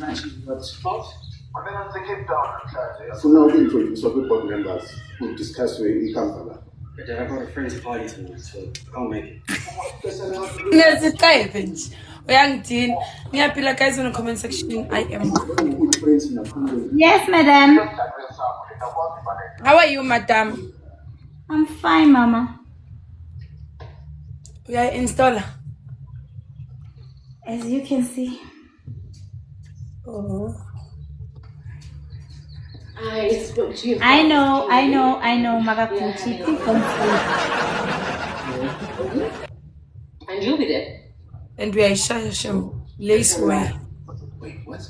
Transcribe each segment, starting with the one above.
actually what's fault. So now we introduce our board members who discuss where you come from. But then I got a friend's party tonight, so I can't make it. Yes, it's Kevin. Young teen. Niapila guys in the comment section. I am. Yes, madam. How are you, madam? I'm fine, mama. We are installer. As you can see. Oh. I spoke to you. I know, Magakuchi. Please don't sleep. And you'll be there. And we are Shasham lace wear. Wait, what?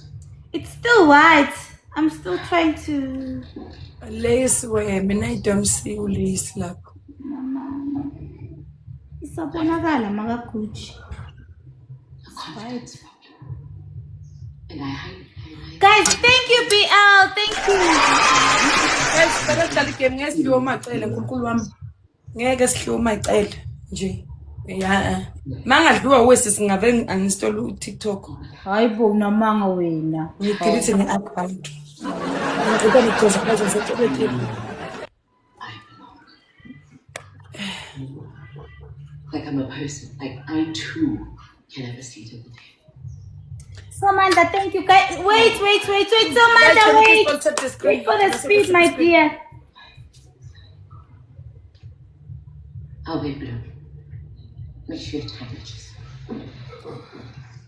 It's still white. I'm still trying to. Lace wear. I don't see you lace like. Mama. It's a bonagala, Magakuchi. Right. And I hide. Guys, thank you, BL. Thank you. Guys, ngeke ngesiyo macela nkulunkulu wami. Ngeke sihlwe macela nje. Yeah. Mangadliwa wesi singave uninstall TikTok. Hayibo namanga wena. Ngidelete nge-account. Ngicela because phakathi seTikTok. Like I'm a person. Like I too can have a seat at the table. Samantha, thank you, guys. Wait. Samantha, wait. Wait for the speed, my dear. I'll be blue. Make sure your time matches.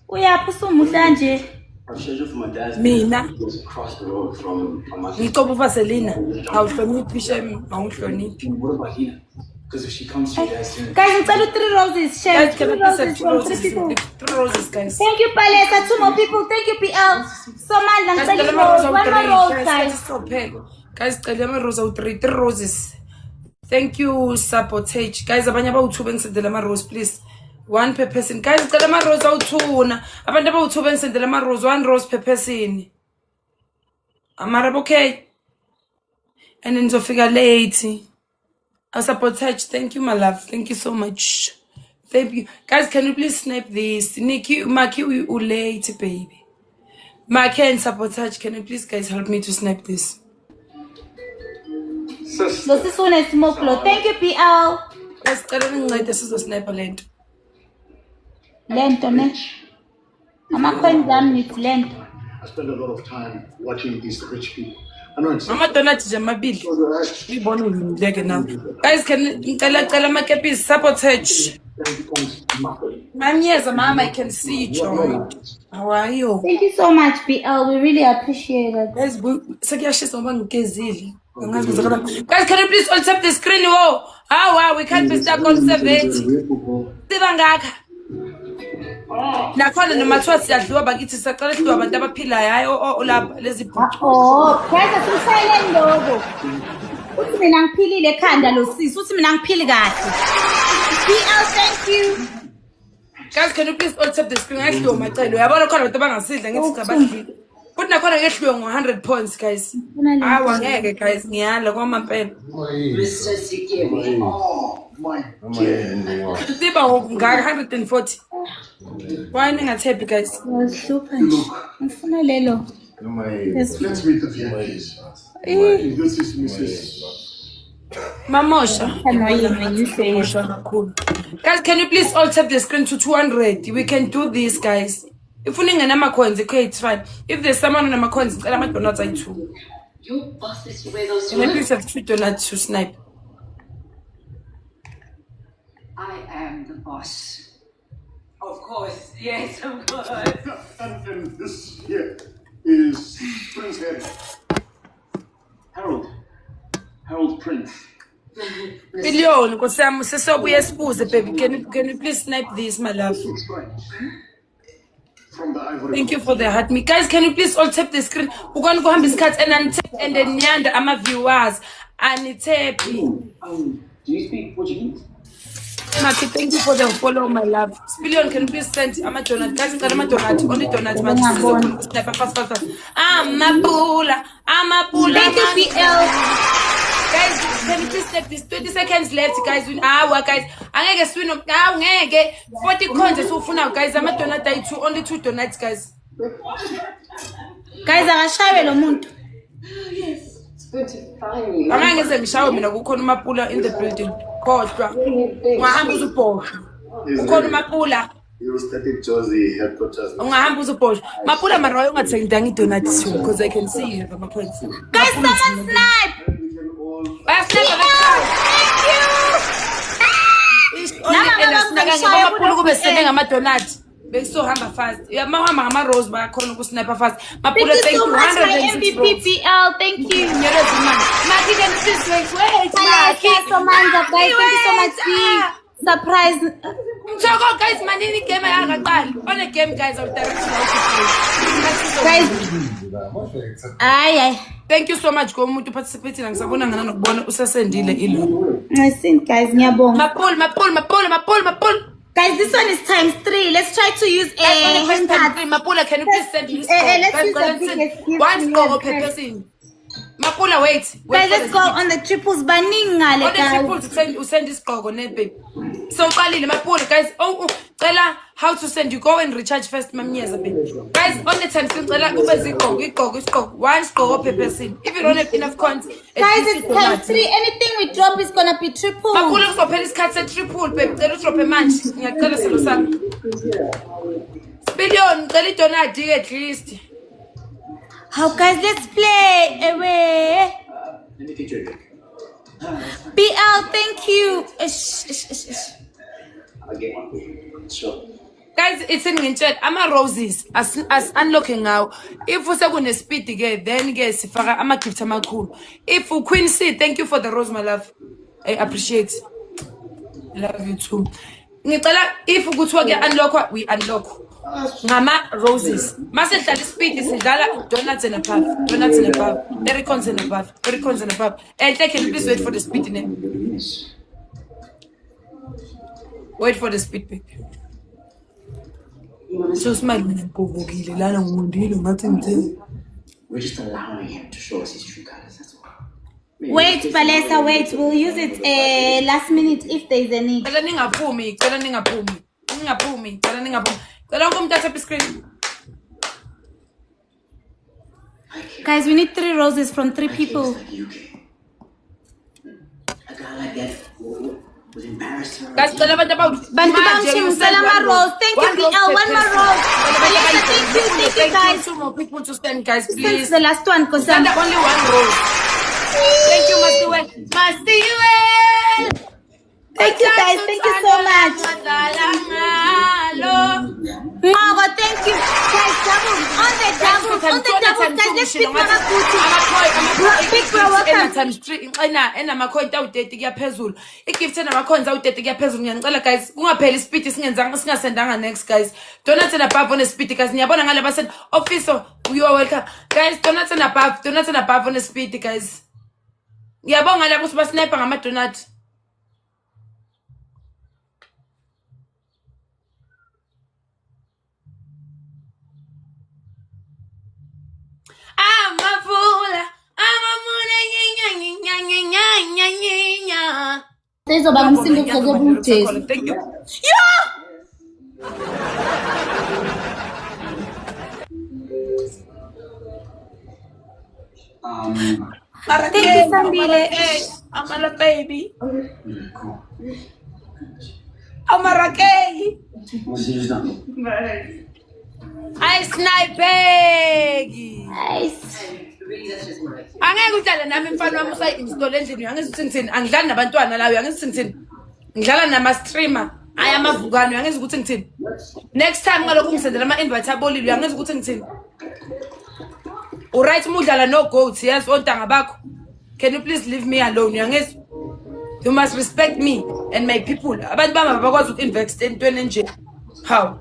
Uyaphi usumuhlanje? I'm scheduled for my dad's Mina. just across the road from my Ngicela uvaselina. Awuhloniphi shem, awuhloniphi. What about Hina? Because if she comes to you guys soon. Guys, ngicela 3 roses. Share Guys, can 3 I please have roses 2 from 3 roses? people. 3 roses, guys. Thank you, Palesa. 2 more people. Thank you, PL. Samantha, ngicela rose. 1 more rose, guys. Guys, cela ama rose awu 3 roses. Thank you, Sabotage. Guys, abanye abawu2 bengisendela ama rose, please. 1 per person. Guys, cela ama rose awu2 na. Abantu abawu2 bengisendela ama rose, 1 rose per person. Amara okay? And then nizofika late. Sabotage, thank you, my love. Thank you so much. Thank you. Guys, can you please snap this? Nikki, Maki, you late, baby. Maki and Sabotage, can you please, guys, help me to snap this? This one is smoke low. Thank you, PL. Guys, this is a sniper land. Lento, ne? Ama-coins am it's lento. I spend a lot of time watching these rich people. I know it's Mama donate jamabili. We born with leg now. Guys, can tell my capis Sabotage? Yes, Mama, I can see you, Joy. How are you? Thank you so much, PL. We really appreciate it. Guys, guys, can you please all tap the screen? Whoa. Wow, we can't be stuck on 70. Nakhona noma thiwa siyadliwa bakithi saqala sidliwa abantu abaphilayo hayi lapha lezi Oh, guys, asishayeleni lobo. Uthi mina ngiphilile ekhanda lo sisi, uthi mina ngiphili kahle. PL, thank you. Guys, can you please all tap the screen? Ngehliwe macelo. Uyabona khona abantu abangasidla ngithi cha badlile. Kuthi nakhona ngehliwe ngo100 points, guys. Hawa ngeke guys, ngiyala kwamampela. Mr. Sikemi. my dear. Tiba ngaka 140. Why ningathephi, guys? Super. Ngifuna lelo. Let's meet the VIPs. This is Mrs. Mamosha. Annoying when you say it. Cool. Guys, can you please all tap the screen to 200? We can do this, guys. If you need a coins, okay, it's fine. If there's someone on my coins, I'm not going to too. Your boss is to wear those Can I please have 2 donuts to snipe? I am the boss. Of course, yes, of course. And this here is Prince Harry. Harold Prince. Million, because I'm so we expose, baby. Can you please snipe this, my love? From the Ivory Thank you for the heart. Me guys, can you please all tap the screen? We're going to go have this cut and then nyanda ama viewers and tap. Do you speak Portuguese? Maki, thank you for the follow, my love. Spillion, can you please send I'm a donut? Guys, I'm a donut. Only donut. Fast. I'm a pula. Thank you, PL. Guys, can you please take this 20 seconds left, guys? Guys, I'm going to swing up now. 40 coins, so for now, guys. I'm a donut. Only 2 donuts, guys. Guys, akashawe lo muntu. It's good to find you. Angangeze ngishawe mina kukhona uMapula in the building. Kodwa ungahamba uzubhosha. Ukhona uMapula. You started Josie headquarters. Ungahamba uzubhosha. Mapula mara ungathengi ndangi donuts because I can see you my points. Guys, someone snipe. Mapula kube sene ngama-donut. Bekusohamba fast. Mawuhamba ngama-rose bayakhona ukusniper fast. Mapula, Thank you so much, my 106 MVP rolls. PL. Thank you. Maki, can you please wait? Thank you so much, guys. Thank you so much. Surprise. Mtoko, guys, manini game ayakaqala. On a game, guys, I'll direct you Guys. Aye. Thank you so much kwa umuntu participating ngisabona ngana nokubona usasendile ilo. Listen, guys, ngiyabonga. Mapula. Guys, this one is ×3. Let's try to use a hand pad. Mapula, can you please send this? Let's use the biggest gift. One score person. Mapula, wait. Guys, let's go on the triples. Baningale, On the guys. triple, send this score, babe. So, Mapula, guys. Tell how to send. You go and recharge first, Mamiyaza, babe. Guys, on the time, go. One score per person. If you don't have enough coins, Guys, it's ×3. Anything we drop is gonna be triple. Mapula, so pen is cut at triple, babe. Tell us drop a match. Tell us Billion, tell it on at least. How, guys, let's play away. Let me picture it. BL, thank you. I'll get one for you. Sure. Guys, it's in chat. I'm a roses as unlocking now. If we say when speed again, then guys, if I'm a gift, I'm a cool. If we Queen C, thank you for the rose, my love. I appreciate. Love you too. If we go to again unlock, we unlock. Mama roses. Master speed is donuts and above. Donuts and above. Ericons and above. Ericons and above. And take it, please wait for the speed name. Wait for the speed pick. So smile when I'm We're just allowing him to show us his true colors, that's all. Wait, Palesa, wait. We'll use it last minute if there's a need. Guys, we need 3 roses from 3 people. Like you can. A guy like that was embarrassed to her. Guys, tell about Bantu Bamshim, Salama Rose. Thank you, BL. One more rose. Palesa, thank you, guys. 2 more people to stand, guys, This is please. the last one, because Stand up, only 1 rose. Thank you, Mastiwell. Thank you, guys. Thank you so much. Ngogo, thank you. Guys, double. On the double, guys. Let's pick Mama Kuti. Big bro, welcome. times 3 enamacoint awu-30 kuya phezulu igift enamacoins awu-30 kuya phezulu ngiyanicela guys kungapheli ispeed singasendanga next guys donate and above on a speed guys ngiyabona ngale basen officer you are welcome guys donate and above on a speed guys ngiyabonga labo ukuthi basniper ngama-donut. Sezoba ngumsindo kuzokubuthezi. Thank you. Thank you, Sambile. Amala baby. Cool. Amarakei. What's he just done? I snipegi. Nice. Angeke udlale nami mfana wami usayi-install endlini uyangithi ukuthi ngithini angidlali nabantwana lawo uyangithi ukuthi ngithini ngidlala nama-streamer ayamavukane uyangithi ukuthi ngithini next time ngalokhu ngisendela ama-invite abolile uyangithi ukuthi ngithini uright uma udlala no-goat yes ontanga bakho can you please leave me alone uyangithi you must respect me and my people abantu bami abakwazi uku-invest entweni enje how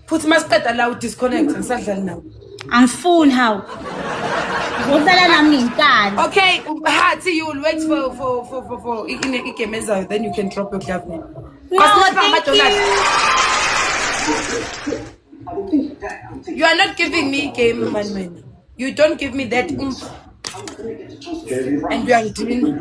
futhi masiqeda la udisconnect ngisadlali nawo Angifuni how. Ngizodlala nami nginkani. Okay, Hati, you will wait for game ezayo, then you can drop your glove name. No, thank You are not giving me game man. You don't give me that oomph. And you are doing.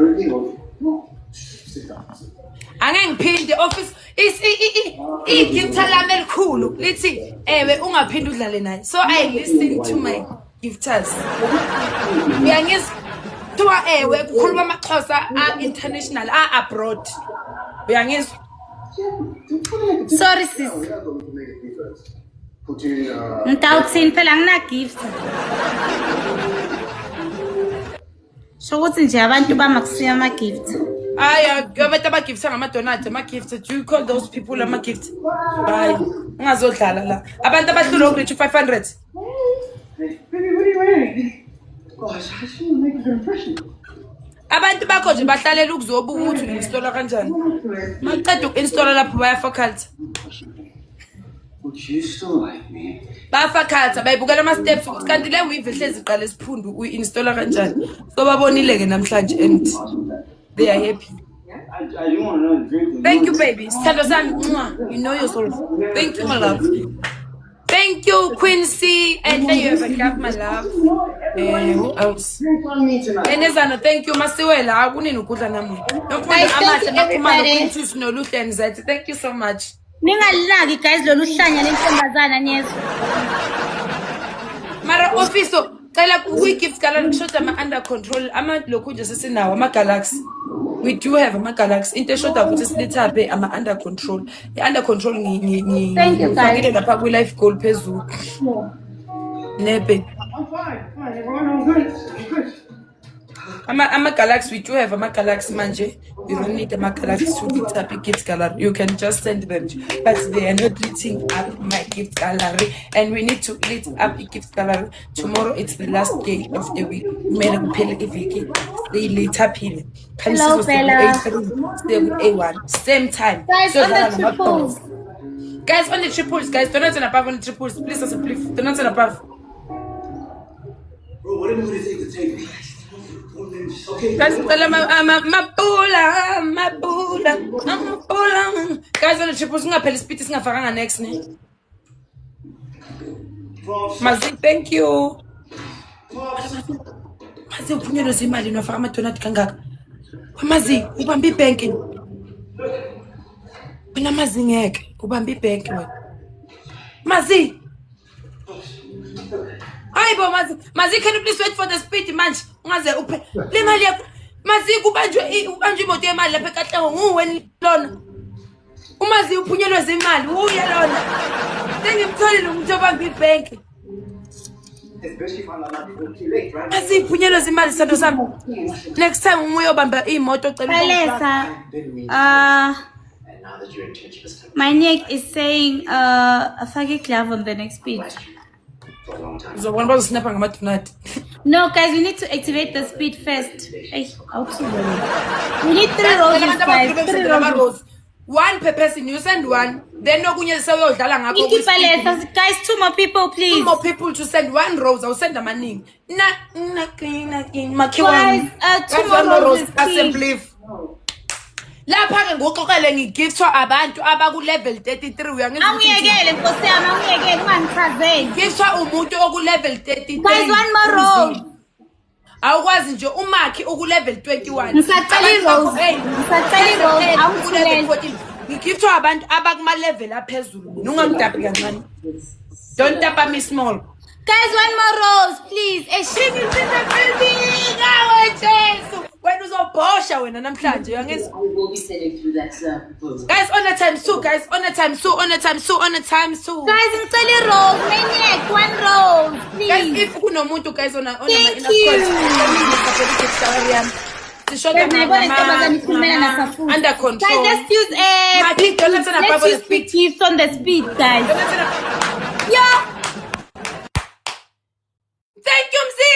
Angengiphin the office igift lami elikhulu lithi ewe ungaphinde udlale naye. So I listen to my gifters. Uyangizwa? Kuthiwa ewe kukhuluma amaXhosa international abroad. Uyangizwa? Sorry sis. Ngitawuthini phela angina gift. So ukuthi nje abantu bamakusiya ama gift. Abantu abagifta ngama-donate, ama-gift. Do you call those people ama-gift? Hayi, ungazodlala la. Abantu abahlula ukureach 500. Hey, baby, what are you wearing? Gosh, I just want to make a good impression. Abantu bakho nje bahlalela ukuzobuka ukuthi uinstalla kanjani. Maqeda uku-installa lapho bayafakhaltha. Would you still like me? Bayafakhaltha bayibukela ama-steps ukuthi kanti le weave ehlezi iqala esiphundo uyi-installa kanjani. So babonile-ke namhlanje and they are happy. I do want to know the drink. Thank you, baby. Sithando sami, mwah. You know yourself. Thank you, my love. Thank you, Quincy. And then you have a love, my love. Who else? Enezana, thank you, Masiwela. Akunini ukudla nami. Thank you so much. Ningalilaki guys lolu hlanya lentombazana nyezo. Mara officer, cela kuyi-gift gallery kushoda ama-under control. Lokhu nje sesinawo ama-Galaxy. We do have ama-Galaxy. Into eshoda futhi silithabe ama-under control. I-under control Thank you guys. Lapha kwi-life goal phezulu. Nebe. I'm fine. Everyone, I'm good. Ama-Galaxy, we do have ama-Galaxy manje. You don't need ama-Galaxy to lit up gift gallery. You can just send them. But they are not lighting up my gift gallery. And we need to lit up the gift gallery. Tomorrow it's the last day of the week. They lit up here. Hello, Bella. A1. Same time. Guys, on the triples. Guys, on the triples. Guys, don't turn above on the triples. Please, don't turn above. Bro, what am I going to take to take me? Okay. Guys, guys, on the triples, ungapheli speed singafakanga next ne. Mazi, thank you. Mazi uphunyelo zimali nofaka ama-donate kangaka. Mazi, ubamba ibanki. Wena Mazi ngeke, ubamba ibanki wena. Mazi. Hayibo Mazi, can you please wait for the speed manje? Ungaze uphe. Le mali yakho. Mazi kubanjwe imoto yemali lapha eKatlehong nguweni lona. Umazi uphunyelwe zimali uya lona. Sengimtholile umuntu obamba ibanki. Especially if I'm not too late, right? Mazi uphunyelwe zimali sando sami. Next time uyobamba imoto ocela Alessa, And now that your intention is to my neck is saying afake glove on the next speed. for a long time. uzobona bazosnapha ngama-donate. No guys, we need to activate the speed first. Hey, we need 3 roses guys. 3 roses. One per person, you send one. Then no kunye sewuyodlala ngakho. Thank you, Alessa. Guys, 2 more people please. 2 more people to send 1 rose. I'll send them a ning. Guys, 2 more roses please. Lapha ngoxoxele ngigiftwa abantu abaku level 33 uyangizwa. Awuyekele Nkosi yami, awuyekele ungangichazeli. Giftwa umuntu oku level 33. Guys, 1 more rose. Awukwazi nje umakhi oku level 21. Ngisacela i-rose. Ngisacela i-rose. Awungithulele. Ngigiftwa abantu abakuma level aphezulu. Ungangidapi kancane. Don't tap me small. Guys, 1 more rose please. Eshini building awe Jesu. Wena uzobhosha wena namhlanje uyangizwa. We will be sitting through that proposal. Guys, on a times 2, guys, on a times 2, on a times 2, on a times 2. Guys, ngicela i-rose. Maniac, 1 rose Guys, please. if kunomuntu guys on a Thank you. Guys, nayibona intombazane ikhulumela nasafuthi. Under control. Guys, let's use let's use quick gifts on the speed, guys. Yeah. Thank you, Mzi!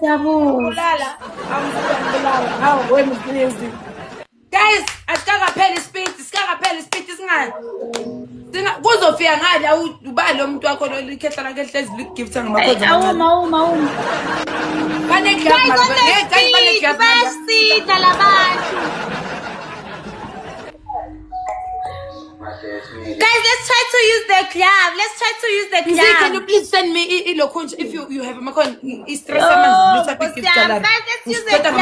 Bulala. Hawu wena please. Guys, asikakapheli speed singaya. Kuzofika ngale awubali lo muntu wakho lo likhehla lakhe hlezi ligift ngamakhonza. Awuma. Bane Guys, on the speed, basida labantu. Guys, let's try to use the glove. Let's try to use the glove. Mzee, can you please send me if you have a coin? Stress Let's use the glove.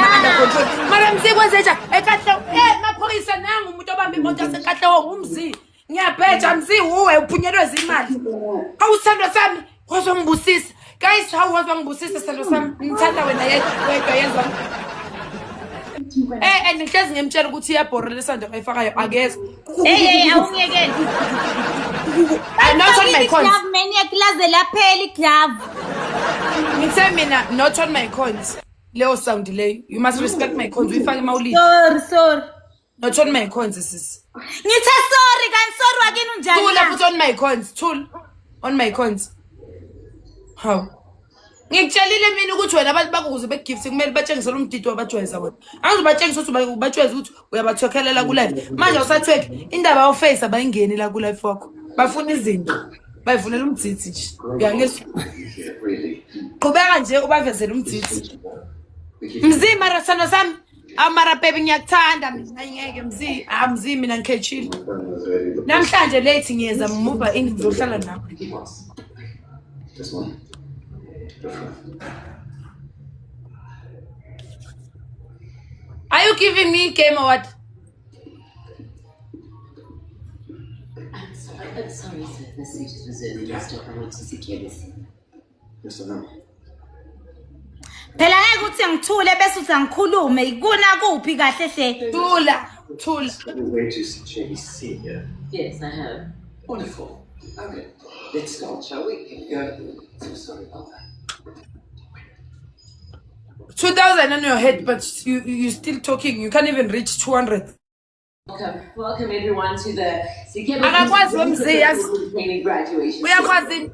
Mara mzee kwenzenja ekatlo maphoyisa nangu umuntu obamba imoto yasekatlo ngumzi. Ngiyabheja mzee uwe uphunyelwe izimali. Awusandwa sami wazongibusisa. Guys, how wazongibusisa sandwa sami? Ngithanda wena wedwa yenza. And ngihlezi ngimtshela ukuthi iyabhorela isandla ayifakayo akezwe. Hey, awungiyekeni. Not on my coins. Glove maniac laze lapheli glove. Ngithe mina not on my coins. Leo sound delay. You must respect my coins. Uyifake imawulini. Sorry. Not on my coins sis. Ngithe sorry wakini unjani? Thula put on my coins. Thula on my coins. How? Ngikutshelile mina ukuthi wena abantu bakuze begift kumele batshengisele umdidi wabajwayeza wona. Angizobatshengisa ukuthi ubajwayeza ukuthi uyabathokhelela ku live. Manje usathweke indaba yawu-face abayingeni la ku live wakho. Bafuna izinto. Bayivunela umdzidzi nje. Uyangizwa? Qhubeka nje ubavezela umdzidzi. Mzee mara sano sami. Amara baby ngiyakuthanda mina ngeke mzee. Mzee mina ngikhechile. Namhlanje late ngiyeza move in ngizohlala nawe. This one. Are you giving me game or what? I'm sorry, sir. The seat is reserved. You still want to secure this. Yes, I know. Phela ngeke uthi ngithule bese uthi ngikhulume ikuna kuphi kahle hle. Thula. Way to secure his seat, yeah? Yes, I have. Wonderful. Okay, let's start, shall we? So sorry about that. 2,000 on your head, but you still talking. You can't even reach 200. Welcome everyone to the Akakwazi wemzee training graduation. Uyakwazi.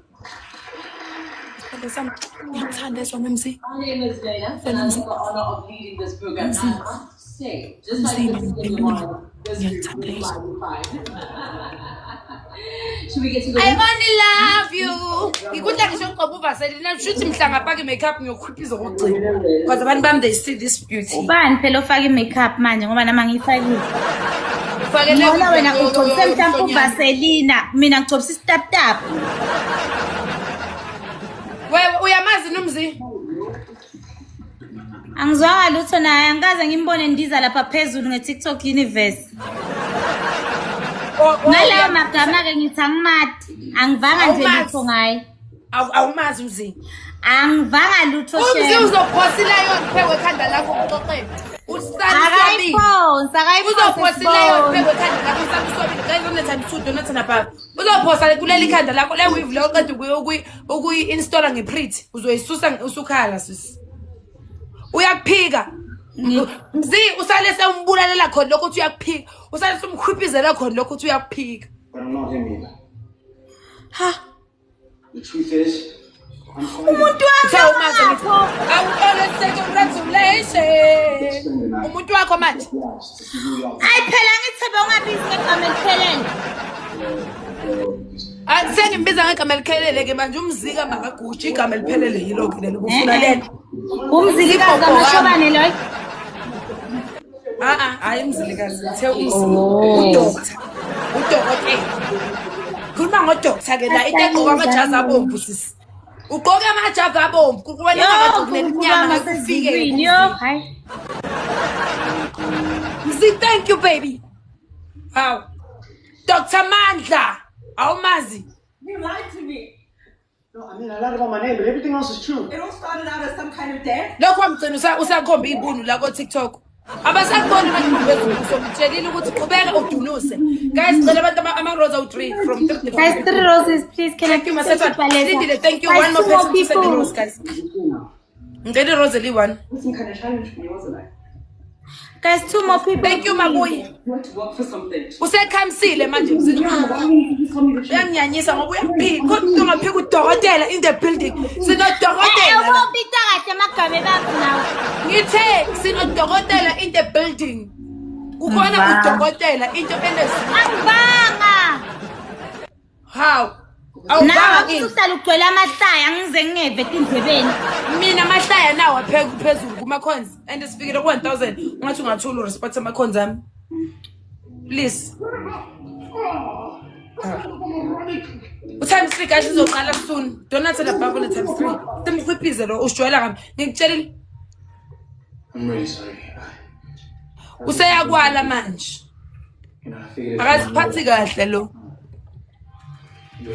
Ngiyamthanda esona mzee. My name is Dana, and I have the honor of leading this program. And I have to say, just like this is the one, this is really fine. Should we get to the I only love you. Ngikudla ngisho ngqobo uvaselina shuthi mhlanga phake makeup ngiyokhuphiza ukugcina. Because abantu bami they see this beauty. Ubani phela ofaka makeup manje ngoba nama ngifakile. Ufakele Ngoba wena ugcobise mhlawumbe uvaselina, mina ngicobisa istap tap. Wewe uyamazi nomzi? Angizwanga lutho naye angikaze ngimbone ndiza lapha phezulu ngeTikTok universe. Ngalawo magama ke ngithi angimati, angivanga nje lutho ngaye. Awumazi umzi. Angivanga lutho she. Umzi uzophosila yona phekwe ekhanda lakho uxoxele. Uzophosila yona phekwe ekhanda lakho usabisobile. Guys on the time to donate na baba. Uzophosa kuleli khanda lakho le weave lo qeda ukuyi-installa ngeprint. Uzoyisusa usukhala sisi. Uyakuphika. Mzi usale sembulalela khona lokho uthi uyakuphika. Usale somkhwiphizela khona lokho uthi uyakuphika. But I'm not him either. Ha. The truth is, I'm fine. Umuntu wakho. Congratulations. Umuntu wakho manje. Ayi phela ngithebe ungabizi ngegama eliphelele. Sengimbiza ngegama eliphelele ke manje umzika makagushi igama eliphelele yilokho lelo kufuna lento. Umzilikazi amashobane loyo. Hayi umzilikazi uthe udokotela. Khuluma ngodokotela ke la into egqoka amajazi abomvu sisi. Ugqoka amajazi abomvu kuwena ngagqokile inyama ngakufike. Yo, hayi. Mzi thank you baby. Wow. Dr. Mandla. Awumazi. You lied to me. No, I mean, I lied about my name, but everything else is true. It all started out as some kind of dance. Lokho amgcina usakhomba ibunu la ko TikTok. Abasakubona abantu bezulu somtshelile ukuthi qhubeka udunuse. Guys, cela abantu ama-rose awu-3 from 3. Guys, 3 roses, please. Can I Thank you, Masepha. Thank you. One more person to send the rose, guys. Ngicela rose li-1. It was some kind of challenge for me, wasn't it? Guys, 2 more people. Thank you, Mabuyi. You had to work for something. Usekhamsile manje mzini. You told me the truth. Uyangiyanyisa ngoba uyaphika. Kodwa ungaphika udokotela in the building. Sinodokotela. Ubita kahle amagama bakho nawe. Ngithe sinodokotela in the building. Kubona udokotela into enesimo. Angivanga. How? Nawe usuhlala ugcwele amahlaya ngize ngeve endlebeni. Mina amahlaya nawo apheka phezulu kuma coins and sifikile ku 1000 ungathi ungathula respect ama coins ami. Please. times 3 guys izoqala soon. Donate la bubble times 3. Timkhwiphize lo usijwayela kabi. Ngikutshelile. I'm really sorry. Useyakwala manje. I figured Akaziphathi kahle lo.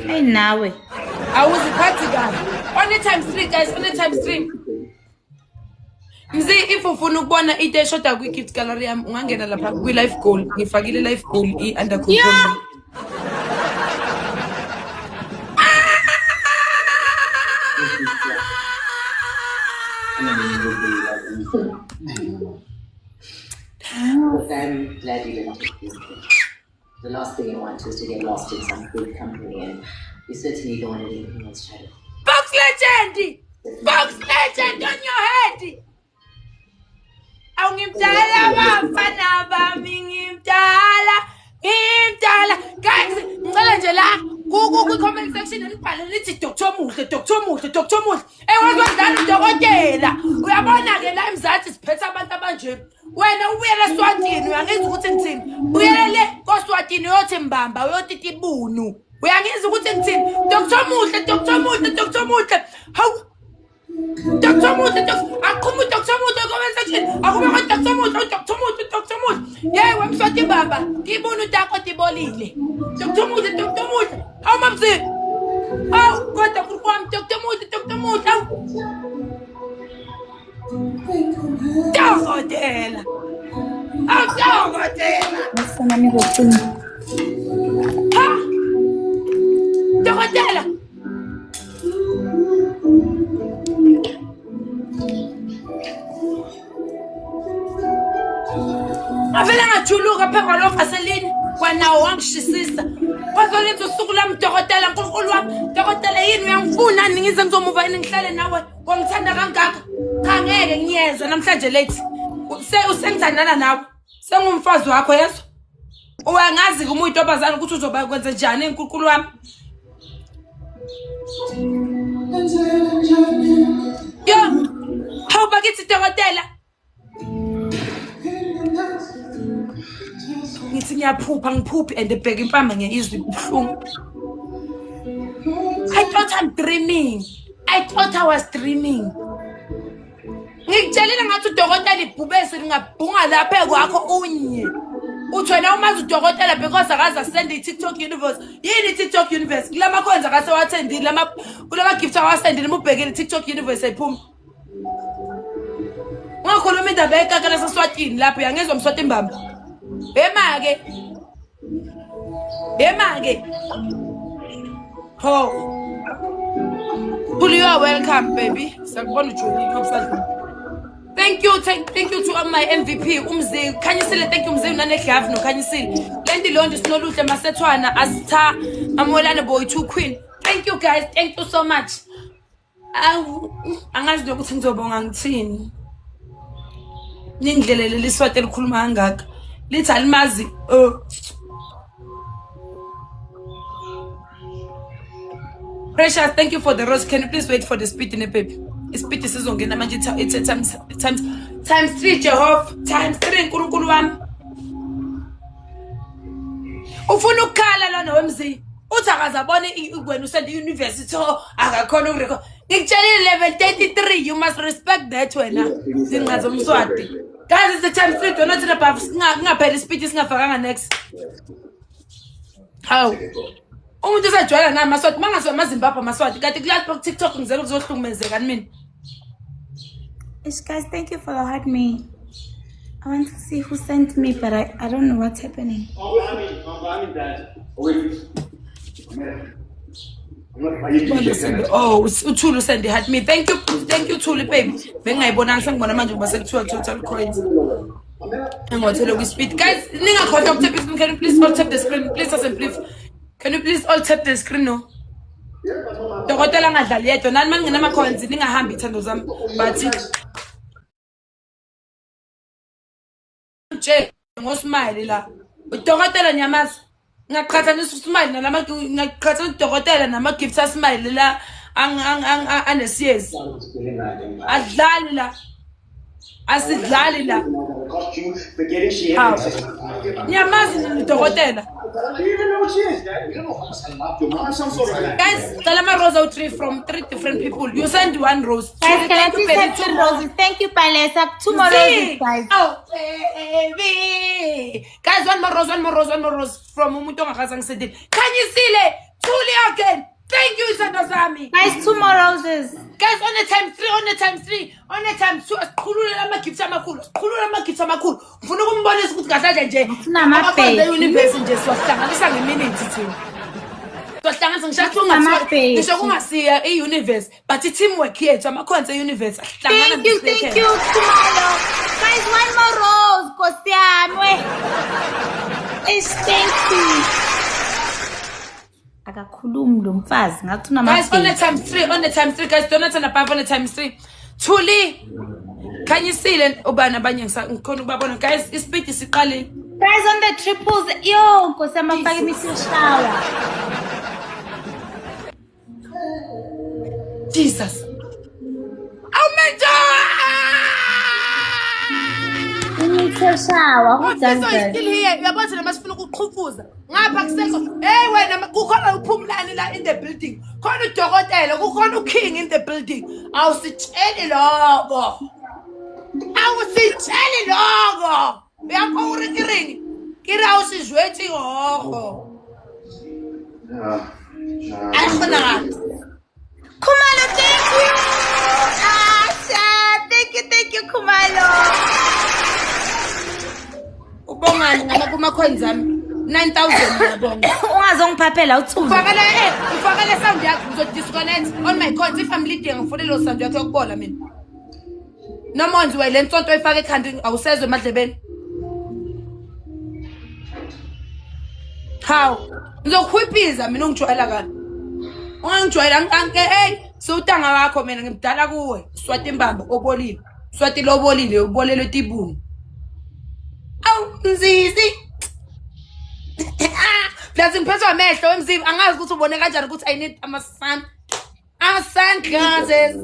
Hey nawe. Awuziphathi kahle. Only times 3 guys, only times 3. Mzi if ufuna ukubona into eshoda kwi gift gallery yami ungangena lapha kwi life goal. Ngifakile life goal under control. I'm glad you didn't take this thing. The last thing you want is to get lost in some good company, and you certainly don't want anything else shadow. Box legend! Box legend on your head! Ngimdala bafana bami ngimdala. Guys, ngicela nje la ku comment section nibhale lithi Dr. Muhle. Wazodlala udokotela. Uyabona ke la eMzansi siphethe abantu abanje. Wena ubuyela eSwatini uyangizwa ukuthi ngithini? Uyela le koSwatini uyothi mbamba uyothi tibunu. Uyangizwa ukuthi ngithini? Dr. Muhle. Hawu Dr. Muhle, akumu Dr. Muhle comment section. Akumu Dr. Muhle. Yeah, wemswati baba. Tibunu takho tibolile. Dr. Muhle. Hawu mamzi. Hawu kodwa kukwami Dr. Muhle. Dokotela. Ngifuna nikucini. Ha? Dokotela. Avela ngajuluka phezulu lovaseline wena wangishisisa. Kwazolenza usuku lami dokotela nkulunkulu wami. Dokotela yini uyangifuna ningize ngizomuva yini ngihlale nawe? Wangithanda kangaka. Cha ngeke ngiyezwa namhlanje late. Usengithandana nawe. Sengumfazi wakho yeso. Uyangazi kuma uyintobazana ukuthi uzoba kwenza njani enkulunkulu wami. Yo, how bakithi dokotela? Ngithi ngiyaphupha and ebheka impama ngiyizwe kubuhlungu. I thought I'm dreaming. I thought I was dreaming. Ngikutshelile ngathi udokotela ibhubesi lingabhunga lapha kwakho unye. Uthi wena umazi udokotela because akaza send iTikTok universe. Yini iTikTok universe? Kulama khonza akase watsendile kulama gift awasendile ubhekele iTikTok universe ayiphuma. Ngakhuluma indaba ekakala saSwatini lapho uyangizwa umswati imbamba. Emake. Ho. You are welcome, baby. Sakubona ujulile obsadla. Thank you to my MVP Umzi. Can you say thank you Umzi naneglav no can you see? Lendi lonje sinoluhle masethwana asitha amolane boy 2 queen. Thank you guys. Thank you so much. Angazi ukuthi ngizobonga ngithini. Nindlelele liswati elikhuluma kangaka. Lithi alimazi. Precious, thank you for the rose. Can you please wait for the speed in a baby? Speed is sizongena manje it's times 3 Jehovah times 3 nkulunkulu wami. Ufuna ukukhala lana wemzi. Uthi akazabone wena usend university akakhona ukurecord. Ngikutshelile level 33 you must respect that wena. Zinqazo umswati. Guys, it's the times 3 donate the above. Singaphela speed singafakanga next. How? Umuntu usajwayela ngami maswati mangaziwa amaZimbabwe amaswati kanti kulapha ku TikTok ngizela ukuzohlukumezeka mina. Yes, guys, thank you for the hug me. I want to see who sent me, but I don't know what's happening. I'm Dad. Wait. Oh, Tulu sent the hug me. Thank you Tulu baby. Bengayibonanga sengibona manje ngoba sekuthiwa total coins. Ngothelwe ku speed. Guys, ningakhohlwa ukutap the screen. Can you please all tap the screen? Please please. Can you please all tap the screen no? Dokotela ngadlali yedwa nani manje nginama coins ningahambi ithando zami bathi nje ngosmile la udokotela nyamazi ngaqhathanisa usmile nalama ngaqhathanisa udokotela nama gifts asmile la anesiyezi adlali la asidlali la nyamazi udokotela she is, Dad. You don't know how much I love your mom. Have some sort of plan. Guys, Kalama rose out 3 from 3 different people. You send 1 rose. Guys, can I Thank you, please baby, have 2 2 more. roses? Thank you, Palesa. 2 more See? roses, guys. Oh, baby. Guys, 1 more rose, 1 more rose, 1 more rose from Umuto Makasang City. Can you see it? Truly again. Thank you, Sandozami. Guys, 2 more roses. Guys, on the times 3, on the times 3, on the times 2. Khulula ama-gifts amakhulu. Khulula ama-gifts amakhulu. Ngifuna ukumbonisa ukuthi kahle nje. Sinama-face. Universe nje siwahlanganisa ngeminute thina. Siwahlanganisa Sinama-face. ngisho kungasiya i-universe, but i-teamwork yethu amakhonza e-universe ahlangana Thank you, Khumalo. Guys, 1 more rose, Nkosi yami. Thank you. Akakhulumi lo mfazi ngathi Guys, on the unama-face. times 3, on the times 3, guys, donate and above on the times 3. Thuli, can you see it? Ubana abanye ngikhona ukubabona. Guys, ispeed isiqalile. Guys, on the triples. Yo, Nkosi yami afake imisi shower. Jesus. Oh my God! Imisi shower. Who What does is that? still here? Uyabona thina masifuna ukuqhufuza. Ngapha kusekho. Hey wena kukhona uphumlani la in the building. Khona udokotela, kukhona uking in the building. Awusitsheli lokho. Awusitsheli lokho. Uyakho urikirini. Kira awusizwethi gogo. Ayikhona ngathi. Khumalo, thank you. Asha, thank you, Khumalo. Ubongani ngama kuma coins ami 9,000 ngiyabonga. Ungazongiphaphela uthule. Ufakele sound yakho ngizodisconnect on my coins if I'm leading ngifune lo sound yakho yokubola mina. Noma nje le nsonto oyifaka ekhanda awusezwe emadlebeni. How? Ngizokhwiphiza mina ungijwayela kabi. Ungangijwayela nkanke hey siwutanga wakho mina ngimdala kuwe. Swati imbamba obolile. Swati lobolile ubolele tibuni. Aw mzizi. Plus ngiphethe amehlo emzimba angazi ukuthi ubone kanjani ukuthi I need ama-sun. Sunglasses.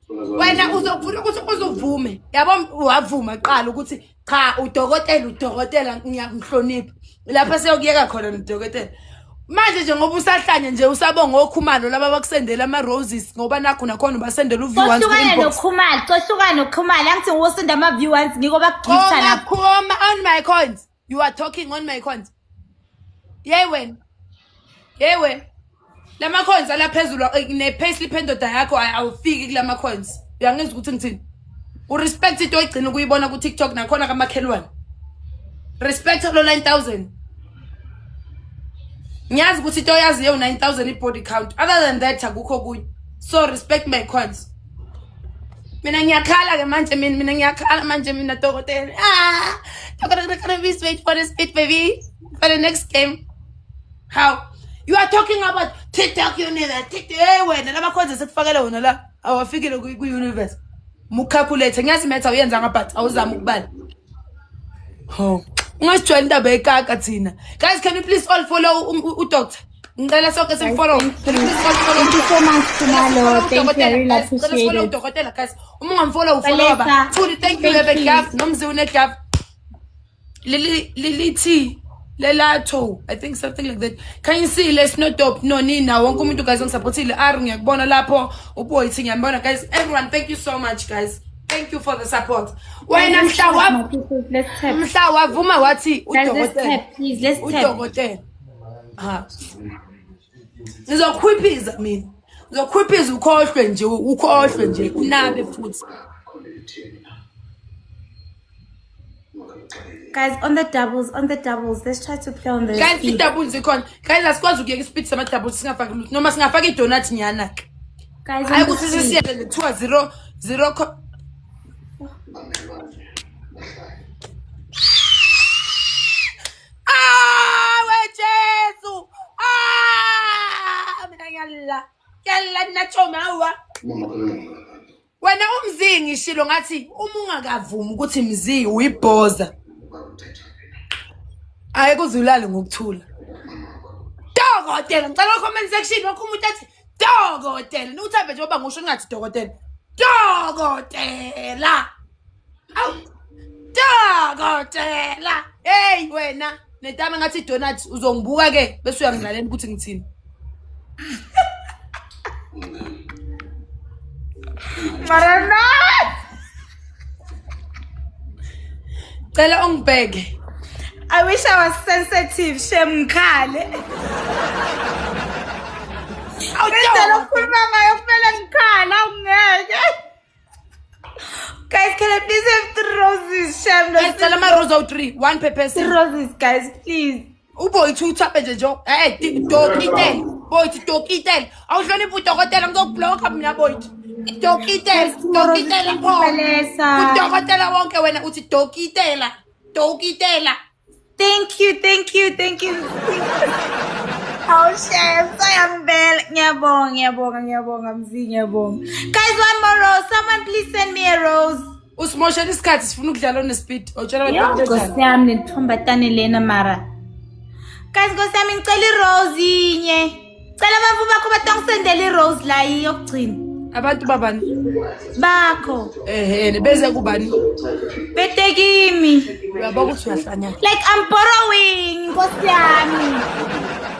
Wena uzofuna ukuthi uzovume. Yabo wavuma qala ukuthi cha udokotela ngiyakuhlonipha. Lapha seyokuyeka khona nodokotela. Manje nje ngoba usahlanye nje usabonga okhumalo laba bakusendela ama roses ngoba nakho nakhona ubasendela uviewers Sohlukane noKhumalo. Angithi ngosenda ama viewers ngiko bakugifta lapho. Khoma on my coins. You are talking on my coins. Yewe. Lama coins ala phezulu ne payslip endoda yakho awufiki kulama coins. Uyangizwa ukuthi ngithini? Urespect into oyigcina ukuyibona ku TikTok nakhona kamakhelwane. Respect lo 9,000. Ngiyazi ukuthi into yazi yo 9,000 i-body count. Other than that akukho kunye. So respect my coins. Mina ngiyakhala ke manje mina ngiyakhala manje mina dokotela. Dokotela please wait for the speed baby for the next game. How? You are talking about TikTok universe. Hey wena lama coins sekufakela wona la. Awafikile ku universe. Mucalculate ngiyazi metha uyenza ngaphathi awuzama ukubala. Ho. Ungasijwayela indaba ekaka thina. Guys, can you please all follow uDoctor? Ngicela sonke sifollow. Thank you so much, Khumalo. Thank you, I really appreciate Follow it. uDokotela guys. Uma ungamfollow ufollow ba. Truly thank you Thank Bebe you. Gaf nomzi uneGaf. Lilithi Lelato, I think something like that. Can you see let's not top no Nina wonke umuntu guys ongisupportile ari ngiyakubona lapho uboy ithi ngiyambona guys. Everyone thank you so much guys. Thank you for the support. Wena Let's tap. mhla wavuma wathi Guys, let's uDokotela. tap, please. Let's tap. Udokotela. Ngizokhwiphiza mina. Ngizokhwiphiza ukhohlwe nje unabe futhi. Guys, on the doubles, let's try to play on the Guys, speed. i-doubles ikhona. Guys, asikwazi ukuyeka ispeed sama doubles singafaki lutho. Noma singafaka idonut nyana ke. Guys, Hayi on the ukuthi speed. sisiyele le 2-0 wejesu. Mina ngiyala nachomawa. Wena umzingi ishilo ngathi uma ungakavumi ukuthi mzi uyibhoza. Ayi kuzulale ngokuthula. Dokotela ngicela comment section wakho umuntu athi dokotela uthambe nje ngoba ngisho ngathi dokotela. Dokotela. Aw. Dokotela. Hey wena netama ngathi donut uzongibuka ke bese uyangilalela ukuthi ngithini. Marana. Cela ungibheke. I wish I was sensitive, Shem Khale. Awucela ukukhuluma ngayo kumele ngikhala ungeke. Guys, can I please have 3 roses, Shem? Guys, cela ama rose awu3, 1 per 3 person. roses, guys, please. Uboy uthape nje jo. Hey, dokitela. Boy dokitela. Awuhlonipha udokotela ngizokublock mina boy. Dokitela, dokitela pho. Udokotela wonke wena uthi dokitela. Dokitela. Thank you. Oh, Shem, ngiyabonga, mzi, ngiyabonga. Guys, 1 more rose. Someone please send me a rose. Usimosha isikhathi sifuna ukudlala on speed. Awutshela abantu Nkosi yami nithombatane lena mara. Guys, Nkosi yami ngicela i-rose inye. Cela abafu bakho batongisendela i-rose la yokugcina. abantu babani Bakho. Beze kubani Bete kimi. uyabona ukuthi uyahlanya Like I'm borrowing, Nkosi yami.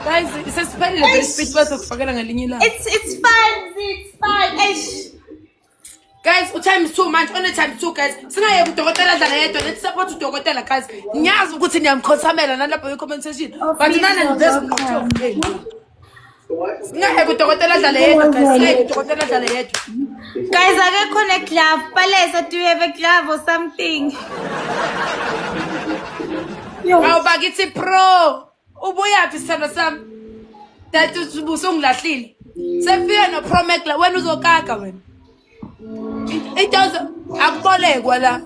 guys sesiphelile bese speed bese kufakela ngelinye ilanga. It's fine. Eish. Guys, times 2 manje on times 2 guys. Singaye kudokotela dlala yedwa let's support udokotela guys. Ngiyazi ukuthi niyamkhothamela nalapho i-comment section. But nana this Singaye kudokotela dlala yedwa guys. Singaye kudokotela dlala yedwa. Guys, akekho ne-glove. Palesa, do you have a glove or something? Awubakithi pro. Ubuyaphi sithando sami? That usunglahlile. Sefike no Promecla wena uzokaka wena. It does akubolekwa la.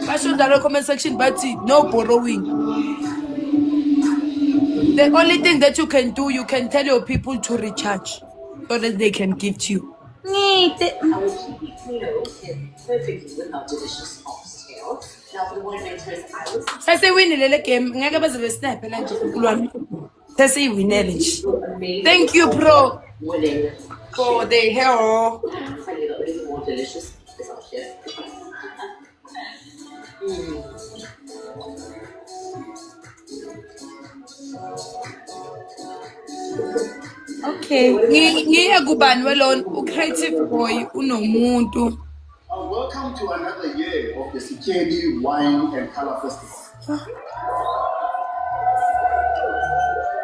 Basho dalo comment section bathi no borrowing. The only thing that you can do, you can tell your people to recharge so that they can give to you. Ngite. Perfectly without delicious oxtail. Now for the one mentors, I was Sasewinile le game ngeke beze besnap la nje kulwana. Sasewinele nje. Thank you bro winning. for the hero. Funny though, it is more delicious. This all shit. Okay. Ngiye kubani welona ucreative boy unomuntu. Welcome to another year of the Sikeli Wine and Color Festival.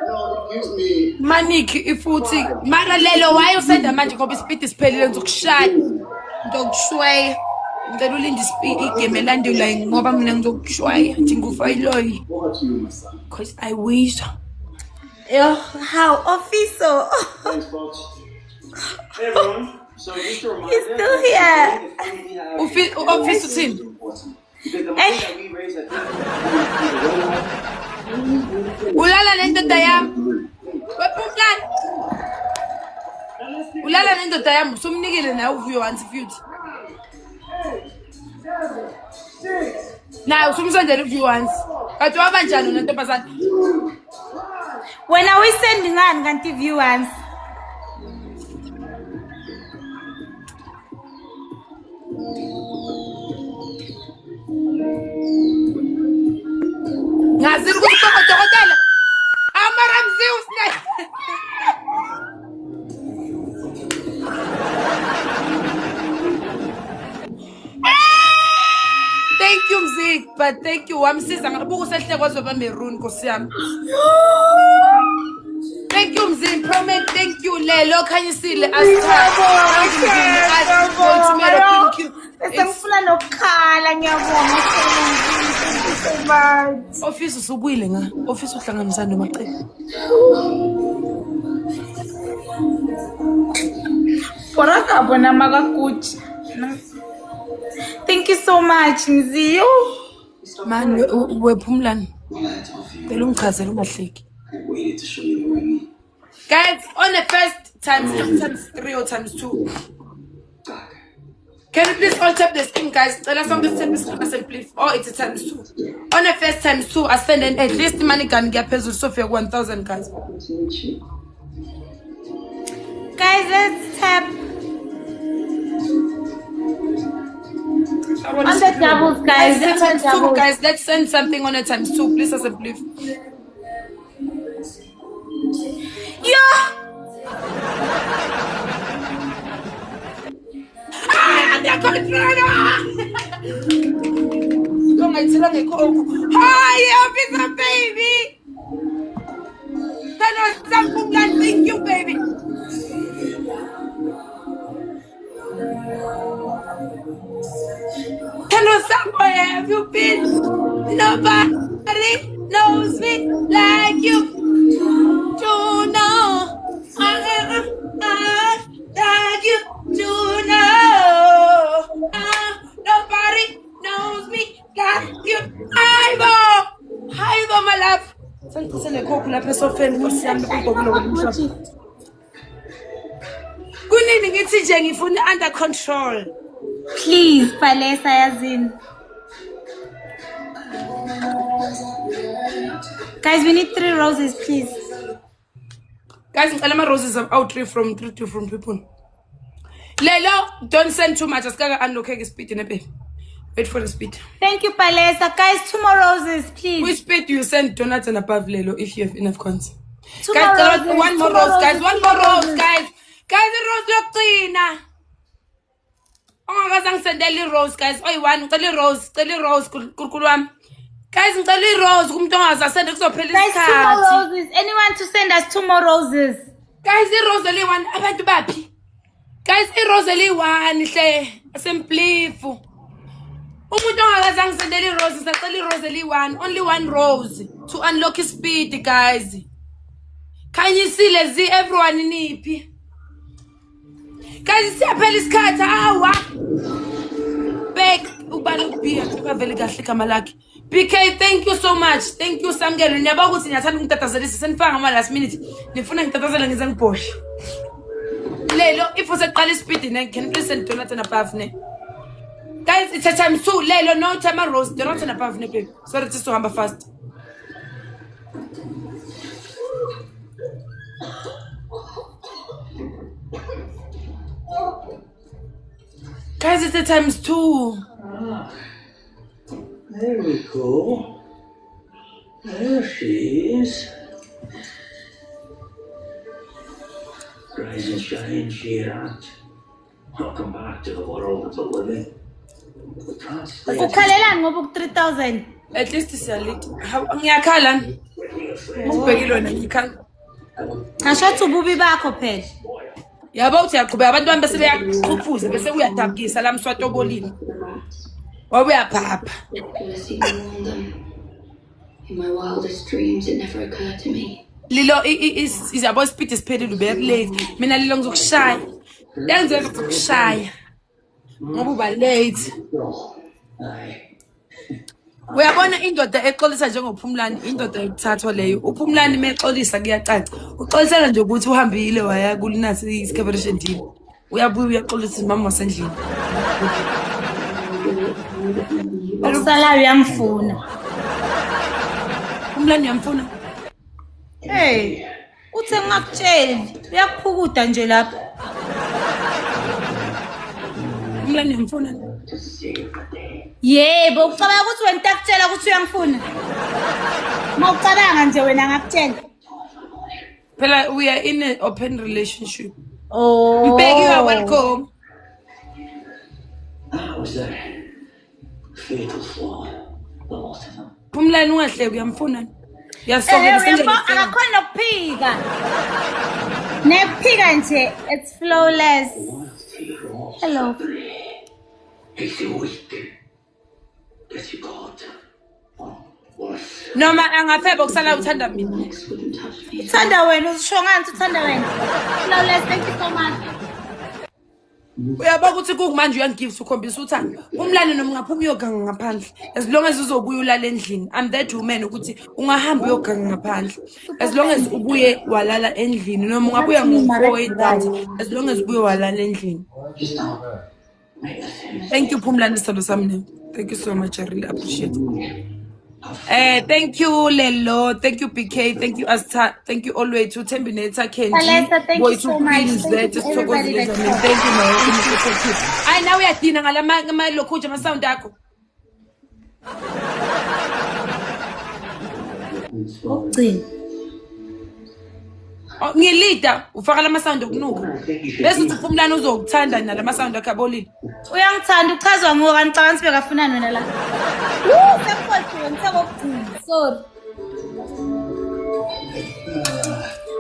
No, it gives me Maniki ifuthi mara lelo why usenda manje ngoba ispeed isiphelile ngizokushaya ngizokushwaya ngicela ulinde igame elandelayo ngoba mina ngizokushwaya nje ngufayiloyi over to you, my son. because I wish How official. Thanks, folks. Hey everyone, so just a reminder, He's still here. office uthini because the money that we raise at this ulala nendoda yami wephumlani ulala nendoda yami usumnikile nawe uvuyo once futhi naye usumsendela uvuyo once kanti wabanjani wena ntombazana Wena uyisendi ngani kanti viewers? ngazile ukuthi udokotela amaramzi usne Thank you Mzik, but thank you wamsiza ngabuka usehle kwazoba maroon Nkosi yami. Thank you Mzik, Promet, thank you Lelo khanyisile thank you. Sengifuna nokukhala ngiyabonga so much. Office usubuyile nga office uhlanganisana nomacebo. Poraka bona makakuthi. Thank you so much Mziyo. Man wephumlani. Phela ungichazela ungahleki. waited to show you the ring. Guys, on the first times 3 or times 2. Can you please all tap the screen, guys? Tell us something tap the screen, please. Oh, it's a times 2. On the first times 2, I send at least money can get pesos so for 1,000 guys. Guys, let's tap. On the doubles, guys. Guys, On the times 2, doubles. guys. Let's send something on a times 2, please, as a belief. Yeah. They're hi, pizza baby. Thank you, baby. Hello, somewhere have you been? Nobody knows me like you. To know, like you to know. Nobody knows me like you. Hi, my love. Send a couple of persons for some people. Good evening, it's Jenny from under control. Please, Palesa Yazin. Guys, we need 3 roses, please. Guys, Alama roses are out from people. Lelo, don't send too much. Just gotta unlock the speed in a bit. Wait for the speed. Thank you, Palesa. Guys, 2 more roses, please. Which speed do you send donuts and above Lelo if you have enough coins? 2 Guys, more roses, one more 2 more rose, guys. roses, 1 more rose, guys. Guys, the rose look cleaner. Oh, guys, I'm sending rose, guys. Oh, one, tell rose, kulkulwam. Guys, tell rose. Guys, 2 more roses. Anyone to send us 2 more roses? Guys, the rose only one. Abantu bapi. Guys, the rose only one. Simple. Umuntu ongakazange sendele roses, sacela rose only one. Only 1 rose to unlock his speed, guys. Can you see lazy everyone in ipi? Guys, siyaphela isikhathi awa. Back ubalo bia ukavele kahle igama lakhe. BK, thank you so much. Thank you Samgelo. Niyaba ukuthi ngiyathanda ukungitatazelisa senifaka ngama last minute. Nifuna ngitatazela ngize ngibhoshe. Lelo if useqala ispeed ne can please send donuts and above ne. Guys, it's a time 2. Lelo no time rose. Donuts and above ne babe. Sorry just to hamba fast. Guys, it's a times 2. There we go. There she is. Rise and shine, Shirat. Welcome back to the world of the living. Ukhalelani ngoba ku 3,000. At least siyalita. Ngiyakhala. Ngibhekile wena ngikhala. Ngashathi ububi bakho phela. Yabo uthi yaqhubeka abantu bami bese beyaqhuphuza bese uyadabukisa la mswato bolini. Wabuyaphapha. In my wildest dreams, it never occurred to me. Lilo is yabo speed isiphelile ube late. Mina Lilo ngizokushaya. Lenze ukushaya. Ngoba uba late. Uyabona indoda exolisa njengoPhumlani indoda yokuthathwa leyo. uPhumlani mexolisa kuyacaca. Uxolisela nje ukuthi uhambile waya kulinasi iskebration deal. Uyabuya uyaxolisa mama wasendlini. Usalayo uyangifuna. uPhumlani uyamfuna? Hey, uthe ngakutsheli. Uyakuphukuda nje lapha. uPhumlani uyamfuna? Yebo, ucabanga ukuthi wena ntakutshela ukuthi uyangifuna. Mawucabanga nje wena ngakutshela. Phela we are in an open relationship. Oh. Mbeki, you are welcome. That was a fatal flaw. The lot of them. Phumlani ungahleki uyamfuna? Akakhona ukuphika. Nephika nje, it's flawless. Hello. It's weak. Guess you got. Worse. Noma angaphepha kusala uthanda mina. Uthanda wena usisho ngani uthanda wena? Flawless, thank you so much. Uyaba ukuthi kumanje uyangive ukhombisa uthando. Umlane noma ungaphuma uyoganga ngaphandle. As long as uzobuya ulala endlini. I'm that woman ukuthi ungahamba uyoganga ngaphandle. As long as ubuye walala endlini noma ungabuya ngo4 as long as ubuye walala endlini. Thank you Phumlani sithando sami. Thank you so much. I really appreciate it. Thank you Lelo, thank you BK, thank you Asta, thank you always to Tembineta Kenji. Alessa, thank Boy, you so to much. Queens Thank there, you to to everybody Tokozile, that Jamil. Thank you man. I now we are dinner ngala ma lokuja ma sound akho. Ukugcina. Ngilida ufaka lama sound okunuka. Bese uthi uphumlana uzokuthanda nala ma sound akhabolile. Uyangithanda uchazwa ngoba ngicabanga sibe kafuna wena la. Sekukhohliwe ngithaba ukugcina. Sorry.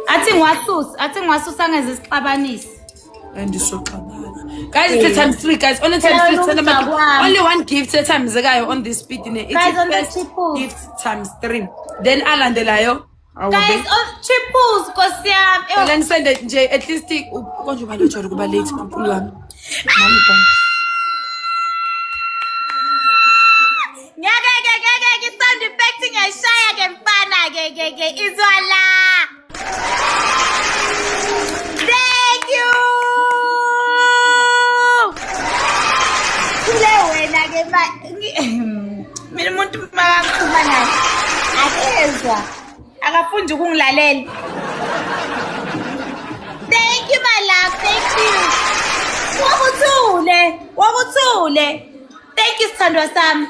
Athi ngwasusa angeze isixabanisi. And so guys, it's times 3 guys. Only times 3 only one gift times zekayo on this speed in it. Guys, on the It's triples. gift times 3. Then alandelayo. Guys, on triples Nkosi yami. Then send it nje at least konje balotshora kuba late kakhulu wami. Mami bani. Ngeke sound effect ngiyashaya ke mfana ke izwala. Thank you. Kule wena ke mina umuntu makakhuluma naye akezwa akafundi ukungilalela. Thank you my love, thank you. Wakuthule. Thank you sithandwa sami.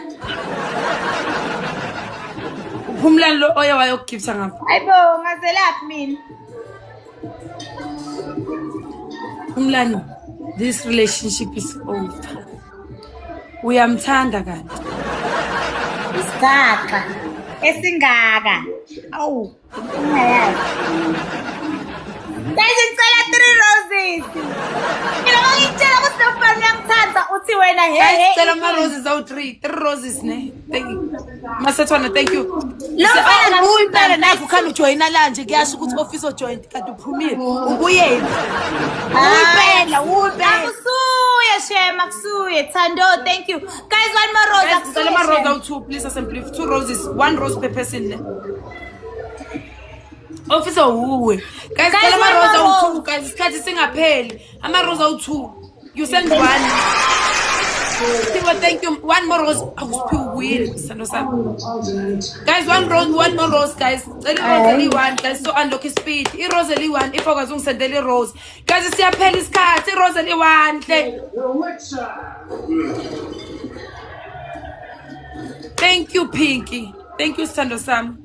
Uphumlani lo oya wayokugifta ngapha. Hayibo ngazelaphi mina. Umlani, this relationship is over. Uyamthanda kanti. Isigaxa esingaka. Awu, ungayazi. Guys, ngicela 3 roses. Mina ngitshela ukuthi nofana uyangithanda uthi wena hey. Cela ama roses awu 3 roses ne. Thank you. Masethwana, thank you. Lo mfana Uyimpela naku ukhanda ujoyina la nje kuyasho ukuthi office ojoin kanti uphumile. Ubuyeni. Uyimpela. Akusuye Shema, akusuye Thando, thank you. Guys, one more rose. Cela ama roses awu 2 please assembly 2 roses, 1 rose per person ne. Officer uwe. Guys, cela ama roses awu 2 guys, isikhathi singapheli. Ama roses awu 2. You send 1. Thank you. 1 more rose. I was pure weird. Guys, 1 more rose, guys. Rosely 1, guys. So unlock his speed. Rosely 1. If I was on send rose. Guys, see a penny cat. Rosely 1. Thank you, Pinky. Thank you, Sando Sam.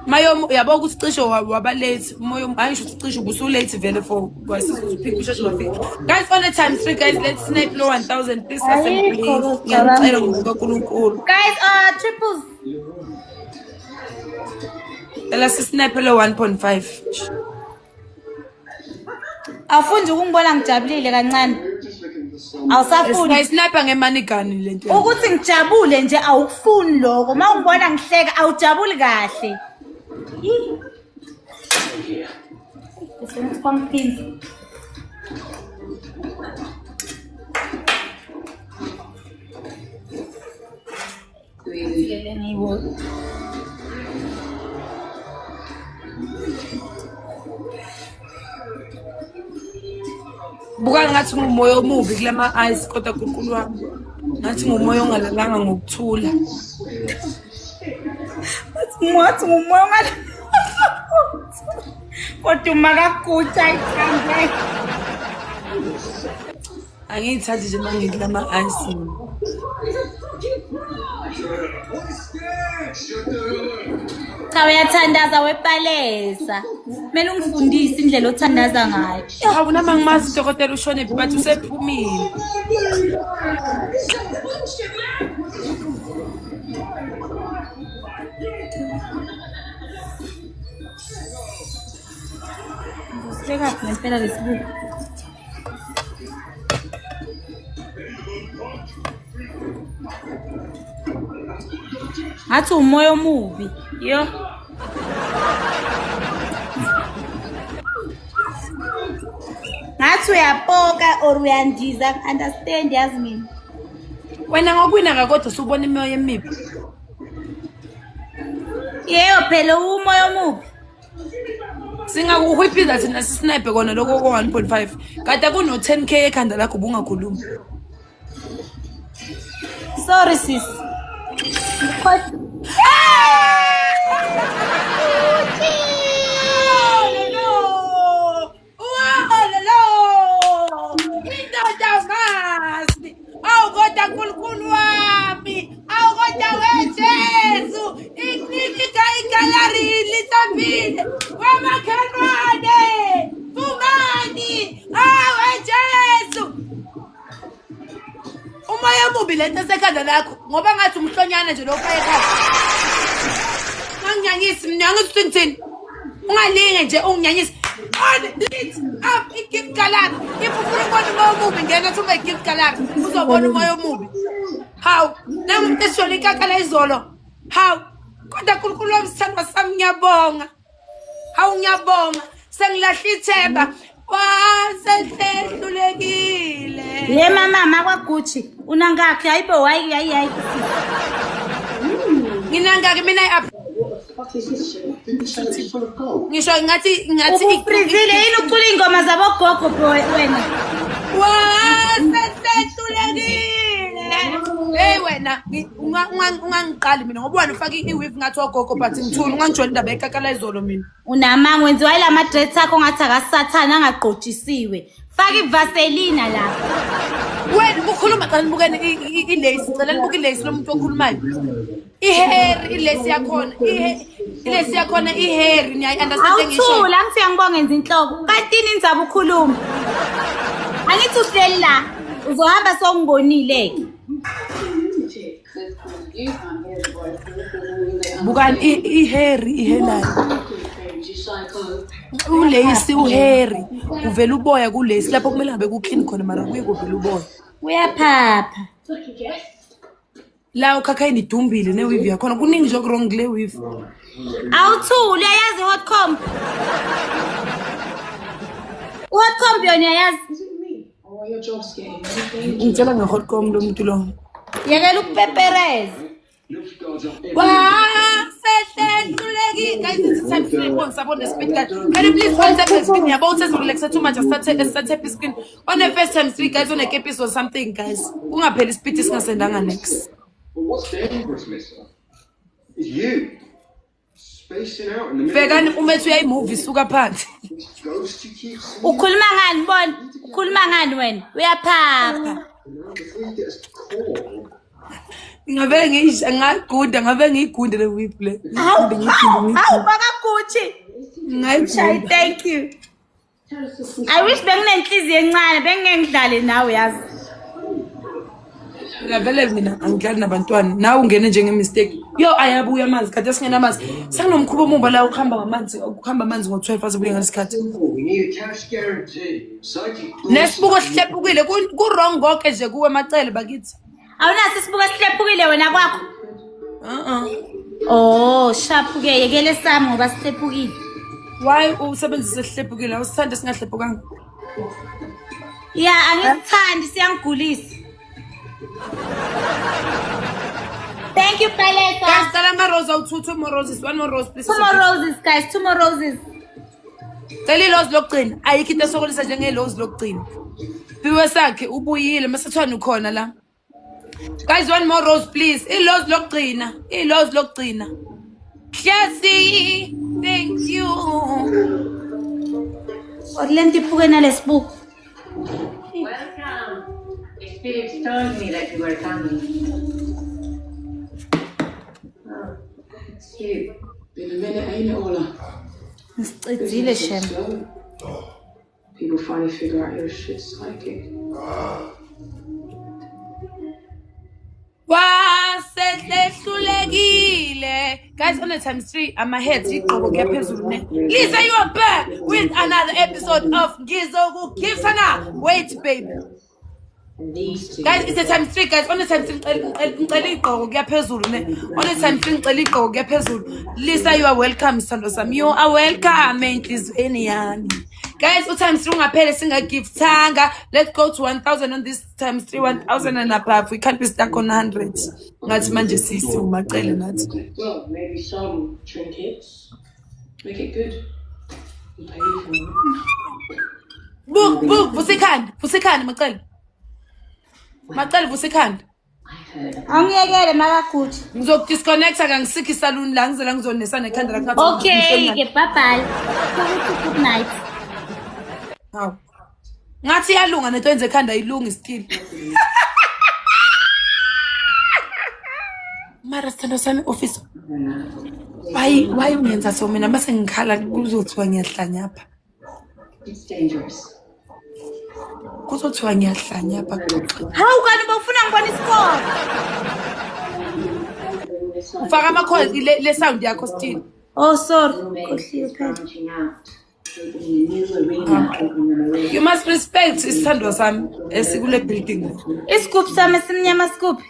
Mayo yabo ukuthi cisho waba late moyo angisho ukuthi cisho ubusu late vele for kwasizuphinga usheshe wafika. Guys, on the time 3 guys, let's snipe lo 1000 please assembly. Ngiyacela ngoNkulunkulu. Guys, triples. Let's snipe lo 1.5. Awufundi ukungibona ngijabulile kancane. Awusafundi. Guys, sniper ngemani gun lento. Ukuthi ngijabule nje awukufuni lokho. Mawungibona ngihleka awujabuli kahle. Buka ngathi ngumoya omubi kulama eyes kodwa kunkulu wami. Ngathi ngumoya ongalalanga ngokuthula. Ngathi ngumoya ongalalanga. Kodwa makakutsha ikhande. Angiyithathi nje mangikulama eyes. Cha uyathandaza wepalesa. Kumele ungifundise indlela othandaza ngayo. Hawu nama ngimazi dokotela ushone but usephumile. Ngizosibeka ngempela lesibuko. Ngathi umoya omubi. Yo. Ngathi uyapoka or uyandiza, understand yazi mina. Wena ngokwina kakodwa usubona imoya emibi. Yebo phela umoya omubi. Singakuhwiphiza thina sisnipe kona lokho ko 1.5. Kade kuno 10k ekhanda lakho ubungakhuluma. Sorry sis. Umoya omubi lento esekhanda lakho ngoba ngathi umhlonyana nje lokho ekhaya. Unginyanyisi mina ngithi uthini? Ungalinge nje unginyanyisi. On lit up igift color. Ifufuna ukubona umoya omubi ngena uthi ungegift color uzobona umoya omubi. Hawu, nami esho ikakala izolo. Hawu, kodwa uNkulunkulu wami sithandwa sami ngiyabonga. Hawu ngiyabonga. Sengilahla ithemba. Wasehlulekile. Le mama kwaGucci unangakhi hayibo hayi. Nginangaki mina ngisho ngathi ufrizile yini ucula ingoma zabogogo bro wena. Wasehlulekile. Hey wena ungangiqali mina ngoba wena ufaka iweave ngathi ogogo but ngithula ungangijwela indaba ekakala izolo mina. Unamangu wenziwa ilama dreads akho ngathi akasathana angaqotshisiwe. Faka ivaselina lapha. Wena ukhuluma xa nibukene ilace cela nibuke ilace lomuntu okhulumayo. Ihair ilace yakhona ilace yakhona ihair niyayi understand ngisho. Awuthula ngifika ngibonge ngenza inhloko. Kantini indzaba ukhuluma. Angithi uhleli la uzohamba songibonile ke. Bukan ihair ihelayo. Ulace uhair uvela uboya kulace lapho kumele ngabe kuclean khona mara kuye kuvela uboya. Uyaphapha. La ukhakha inidumbile neweave yakhona kuningi nje wrong kule weave. Awuthula uyayazi hot comb. Hot comb yona uyayazi. Ngitshela nge-hot comb lo muntu lo. Yekela ukupepereza. Wasehlulekile. Guys, this is time to respond. Support the speed guys. Can you please contact the screen? You're about to relax too much. Start the screen. On the first time, three guys on a episode or something, guys. Ungapheli speed is ngasendanga next. But what's dangerous, mister? Is you spacing out in the middle. Fekani umethu uyayimovie suka phansi. Ghost you keep seeing. Ukhuluma ngani bona? Ukhuluma ngani wena? Uyaphapha. Before you get us to call. Ngabe ngiyiguda ngabe ngiyigude le weave le. Awu baka Gucci. Ngayi Thank you. I wish benginenhliziyo encane bengengidlale nawe yazi. Ngavele mina angidlali nabantwana nawe ungene njenge mistake. Yo ayabuya amanzi kade asingena amanzi. Sanginomkhubo omumba la ukuhamba amanzi ngo12 azobuya ngesikhathi. We need a cash guarantee. Psychic. Nesibuko sihlephukile ku wrong konke nje kuwe macele bakithi. Awunathi isibuko sihlephukile wena kwakho? Oh, sharp ke yekele sami ngoba sihlephukile. Why usebenzise sihlephukile awusithanda singahlephukanga? Yeah, angithandi siyangigulisa. Thank you, Paleta. Guys, tell me rose out two more roses. One more rose, please. Two more roses, guys. Two more roses. Tell you rose lokugcina. Ayikho sokolisa njenge rose lokugcina. Biwe sakhe ubuyile masathwana ukhona la. Guys, one more rose, please. I-rose lokugcina. I-rose lokugcina. Hlezi. Thank you. Orlenti phuke nalesibuko. Welcome. The spirits told me that you were coming. Oh, it's you. Been a minute, ain't it, Ola? Ngisicedzile shem. People finally figure out your shit's psychic. Wasehlulekile. Guys, on the times 3, I'm ahead. Lisa, you are back with another episode of Gizo Gifana. Wait, baby. Guys, it's the time 3, guys. On the time 3, on the time 3, Lisa, you are welcome, Sandosam. You are welcome, please. Guys, what time 3 ungaphele singa-gift tanga. Let's go to 1,000 on this times 3, 1,000 and above. We can't be stuck on 100. Ngathi manje sisi umacele nathi. Well, maybe some trinkets. Make it good. We'll pay you for it. Book, vusikhandi macele. Macele vusikhandi. heard about Angiyekele makaguthi. Ngizokudisconnecta kangisikhi salon la ngizela ngizonesa nekhanda lakho. Okay, ke bye bye. Good night. Hawu. Ngathi iyalunga nento yenze ekhanda ilunga still. Mara sithando sami office. Why ungenza so mina base ngikhala kuzothiwa ngiyahlanya apha. it's dangerous. Kuzothiwa ngiyahlanya apha. Hawu kanti bawufuna ngibona isikole. Ufaka amakhozi le sound yakho still. Oh sorry. Roommates branching out, opening a new arena, opening an array. You must respect isithando sami esikule building. Isigubhu sami simnyama sigubhu.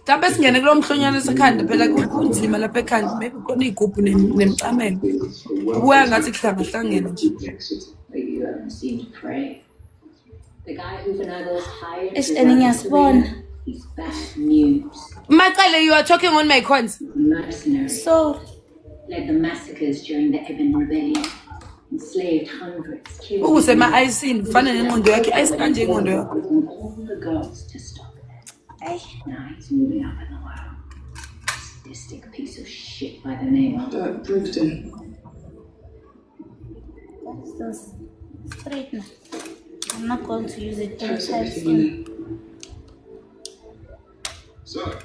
Mhlawumbe singene kulo mhlonyana sekhanda phela kunzima lapha ekhanda maybe khona igubhu nemcamelo. Ubuya ngathi kuhlangahlangene nje. But you haven't seen to pray. The guy who Finados hired. Ngiyasibona. He's bad news. Maqale, you are talking on my cons. Mercenaries Sorry. led the massacres during the Ebon Rebellion. Enslaved hundreds, killed Ukusema ayisini kufana nengqondo yakhe ayikanje ingqondo yakho. all the girls to stop it. Now he's moving up in the world. Sadistic piece of shit by the name of Brigden. That's straight now. I'm not going to use it anytime Everything soon. in it. So,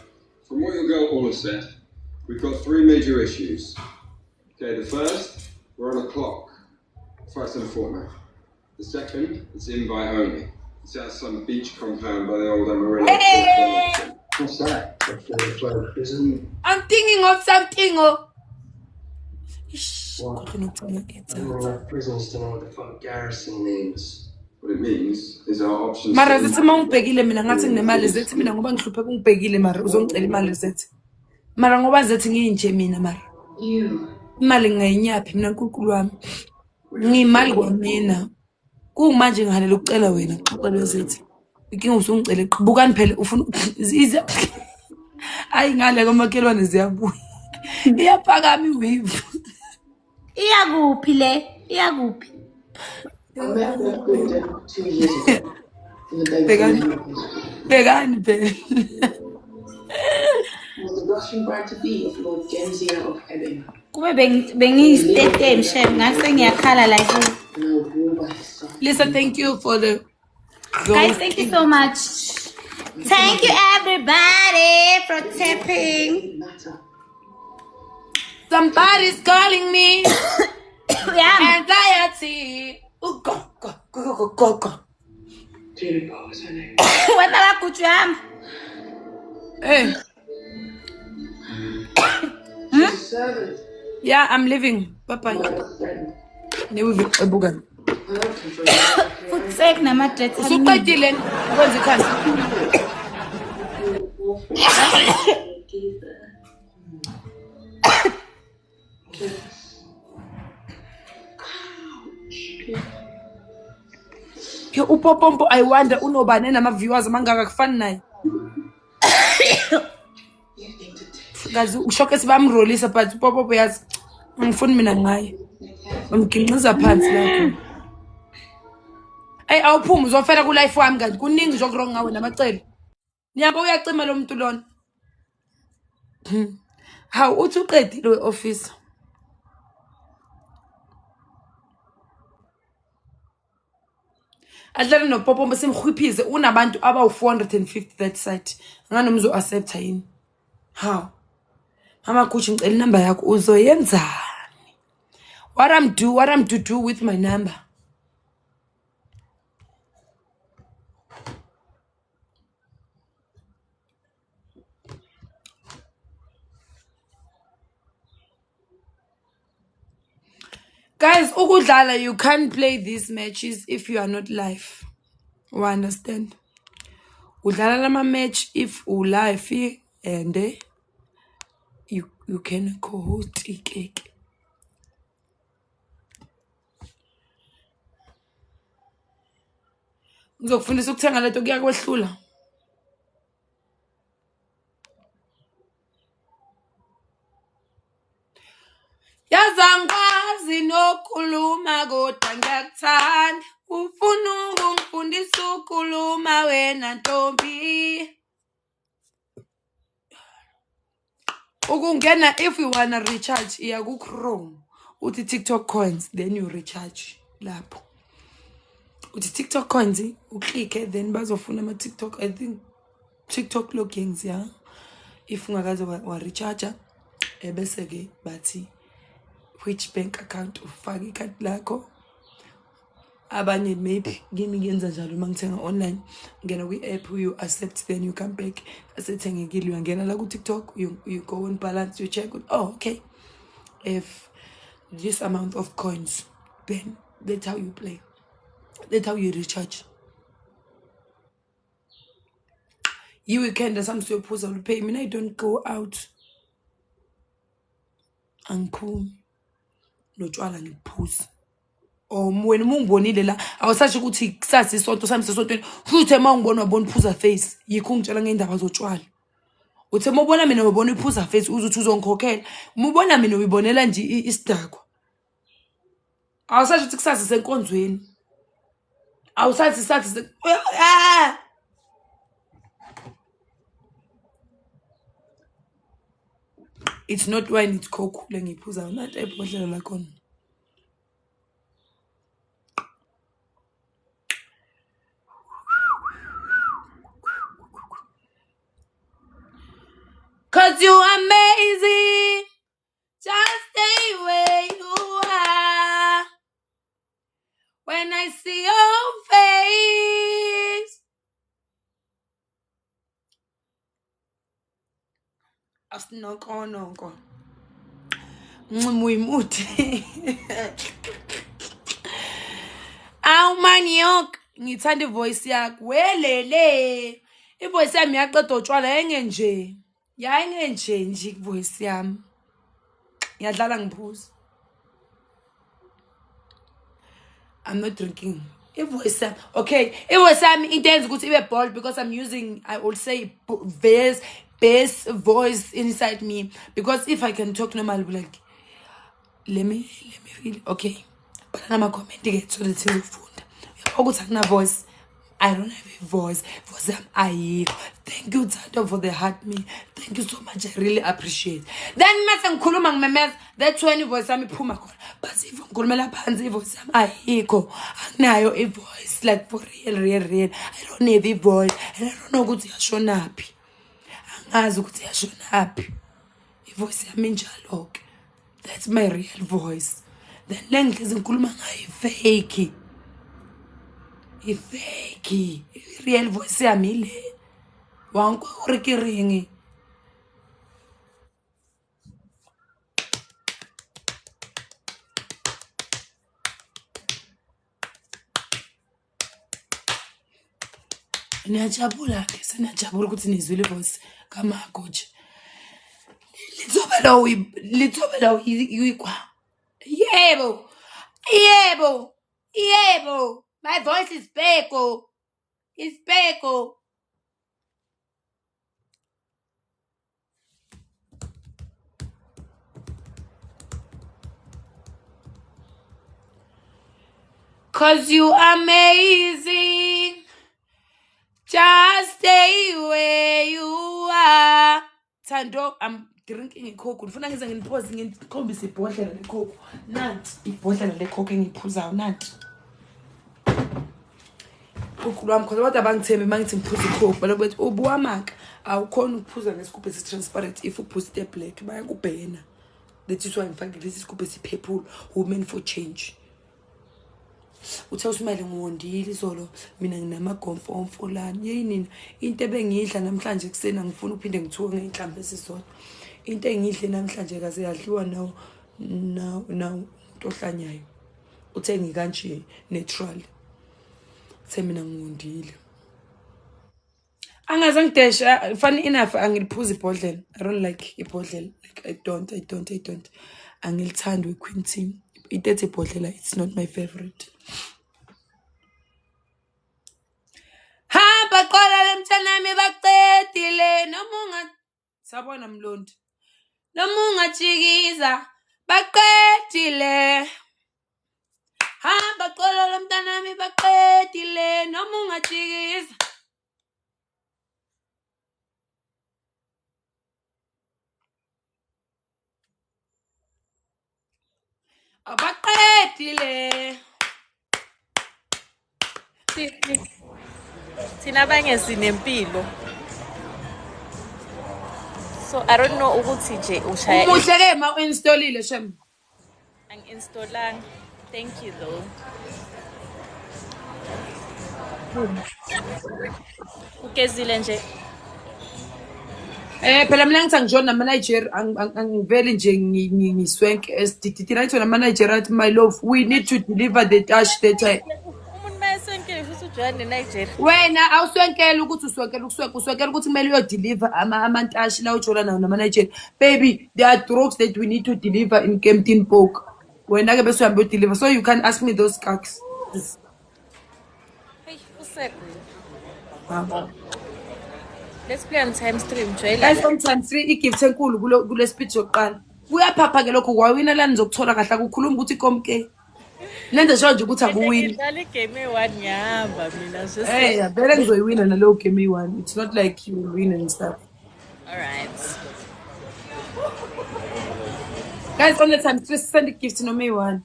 from what your girl Ola said, we've got three major issues. Okay, the first, we're on a clock. Twice in a fortnight. The second, it's invite only. It's at some beach compound by the old Amarillo. What's that? The prison? I'm thinking of something. Oh. What? I don't have prisons to know what the fuck garrison means. What it means is our options. Mara zithi mangibhekile mina ngathi nginemali zethi mina ngoba ngihlupheka ungibhekile mara uzongicela imali zethi. Mara ngoba zethi ngiyinje mina mara. Imali ngayinyaphi mina uNkulunkulu wami. Ngimali kwamina. Kumanje ngihalela ukucela wena xoxelo zethi. Inkinga usungicela qhubukani phela ufuna iza. Ayi ngale kwamakhelwane ziyabuya. Iyaphakama iwave. Iyakuphi le? Iyakuphi? I met Brigden 2 years ago. In the day Vegan. Vegani phela. was the Russian bride to be of Lord Genzia of Ebbing. Kube bengiyi-state mshem ngase ngiyakhala like And I would rule by his side. Lisa, thank you for the guys, thank you so much. Thank you everybody for tapping. Matter. Somebody's calling me. Yeah. Anxiety. Oh, go. Jerry Power is her name. Wena kaguthi yami. Hey, She's a servant. yeah, I'm leaving. Bye-bye. My friend. Ebugan. I loved him for a while. Futhi sek nama-dreads ami. Usuqedile ukwenza ikhanda. Ke upopompo I wonder unobane nama-viewers amangaka kufani naye. Guys, ushoke sibamrolisa but upopompo yazi angifuni mina ngaye. Bamginqiza phansi lapho. Ay awuphuma uzofela ku life wami kanti kuningi nje okurong ngawe namacelo. Niyabo uyacima lo muntu lona. Hawu uthi uqedile we-office. Adlala noPopompo simhwiphize unabantu abawu450 that site. Ngani umzo accepta yini? Hawu. Mama Gucci ngicela inamba yakho uzoyenzani? What I'm to do with my number? Guys, ukudlala, you can't play these matches if you are not live. You understand? Udlala lama match if you live and you can co-host ikeke. Ngizokufundisa ukuthenga leto kuyakwehlula. Yazangwazi nokhuluma kodwa ngiyakuthanda ufuna ukungifundisa ukukhuluma wena Ntombi ukungena if you wanna recharge iya ku Chrome uthi TikTok coins then you recharge lapho uthi TikTok coins uklik then bazofuna ama TikTok I think TikTok logins ya if ungakaze wa recharge bese ke bathi which bank account ufaka ikhadi lakho abanye maybe kimi ngiyenza njalo mangithenga online ngena kwi app you accept then you come back asethengekile uyangena la ku TikTok you go on balance you check oh okay if this amount of coins then that's how you play that's how you recharge you weekend some supposed to pay me I don't go out angiphumi notshwala ngiphuza wena mungibonile la awusathi ukuthi kusasa isonto sami sesontweni futhi mawungibona wabona uphuza face yikho ungitshela ngeindaba zotshwala uthe mawubona mina wabona uphuza face uzuthi uzongikhokhela umubona mina uyibonela nje isidakwa awusathi ukuthi kusasa senkonzweni awusathi sathi it's not wine it's coke lengiphuza not ebhodlela la khona cause you amazing just stay where you are when I see your face asinoko muyimuthi aw maniyok ngithanda ivoice yakho welele ivoice yami yaqeda utshwala engenje nje ivoice yami ngiyadlala ngiphuza I'm not drinking ivoice okay ivoice yami into enza ukuthi ibe bold because I'm using I will say bass voice inside me because if I can talk normal be like let me feel okay but I'm a comment get so that you funda ukuthi akuna voice I don't have a voice ayikho thank you Tato for the heart me thank you so much I really appreciate then mase ngikhuluma ngimemeza that's when ivoice yami iphuma khona but if ngikhulumela phansi ivoice yami ayikho akunayo a voice like for real I don't have a voice and I don't know ukuthi yashonaphi angazi ukuthi yashonaphi ivoice yami njalo ke that's my real voice then lengihlezi ngikhuluma ngayo fake real voice yami le wangu urikiringi niyajabula ke senajabula ukuthi nizwile voice kamagoje lithobela uyikwa yebo my voice is Peko. It's Peko. Cause you amazing. Just stay where you are. Tando, I'm drinking a coke. Ufuna ngize ngipause ngikhombise ibhodlela lecoke. Nanti ibhodlela lecoke ngiphuza nanti. Ukulwami khona kodwa bangithembe mangithi ngiphuza icoke balokuthi ubuwamaka awukhona ukuphuza ngesigubhu esi-transparent if uphuza black bayakubhena that is why ngifake lesi sigubhu esi-purple women for change uthe uSimali ngondile izolo mina nginamagomfomfo lana yeyini into ebengidla namhlanje kusena ngifuna uphinde ngithuke ngeinhlambe esisodwa into engidle namhlanje kaze yadliwa nawo ohlanyayo uthe ngikanje natural semina ngondile angaze ngidesha funny enough angiliphuza ibhodlela I don't like ibhodlela like I don't angilithandi weQueen Team itethe ibhodlela it's not my favorite hamba qola lemthanami baqedile nomunga sabona mlondi nomunga jikiza baqedile hamba qola lomntanami baqedile noma ungajikiza Abaqedile. Thina abanye sinempilo. So I don't know ukuthi nje ushaya. Umuhle ke ma uinstallile shem. Ang-installang. Thank you though. Ugezile nje. Phela mina ngithi angijona nama-Nigeria angiveli nje ngiswenke SDT nathi nama-Nigeria athi my love we need to deliver the dash that time. Umuntu mayesenkele futhi ujoyina eNigeria. Wena awuswenkele ukuthi uswenkele ukuthi kumele uyodeliver amantashi la ujola nawo nama-Nigeria. Baby, there are drugs that we need to deliver in Kempton Park. Wena ke bese uhambe uyodeliver, so you can ask me those gags. Hey, usekwe. Let's play on times 3 mjwayela. Guys, on times 3 igift enkulu kule speech yokuqala. Kuyaphapha ke lokho kwawina la nizokuthola kahle ukukhuluma ukuthi ikomke. Lenze sho nje ukuthi akuwini. Ngidlala igame e1 ngihamba mina just. Hey, vele ngizoyiwina naleyo game e1. It's not like you will win and stuff. All right. Guys, on the time 3 send igift noma e1.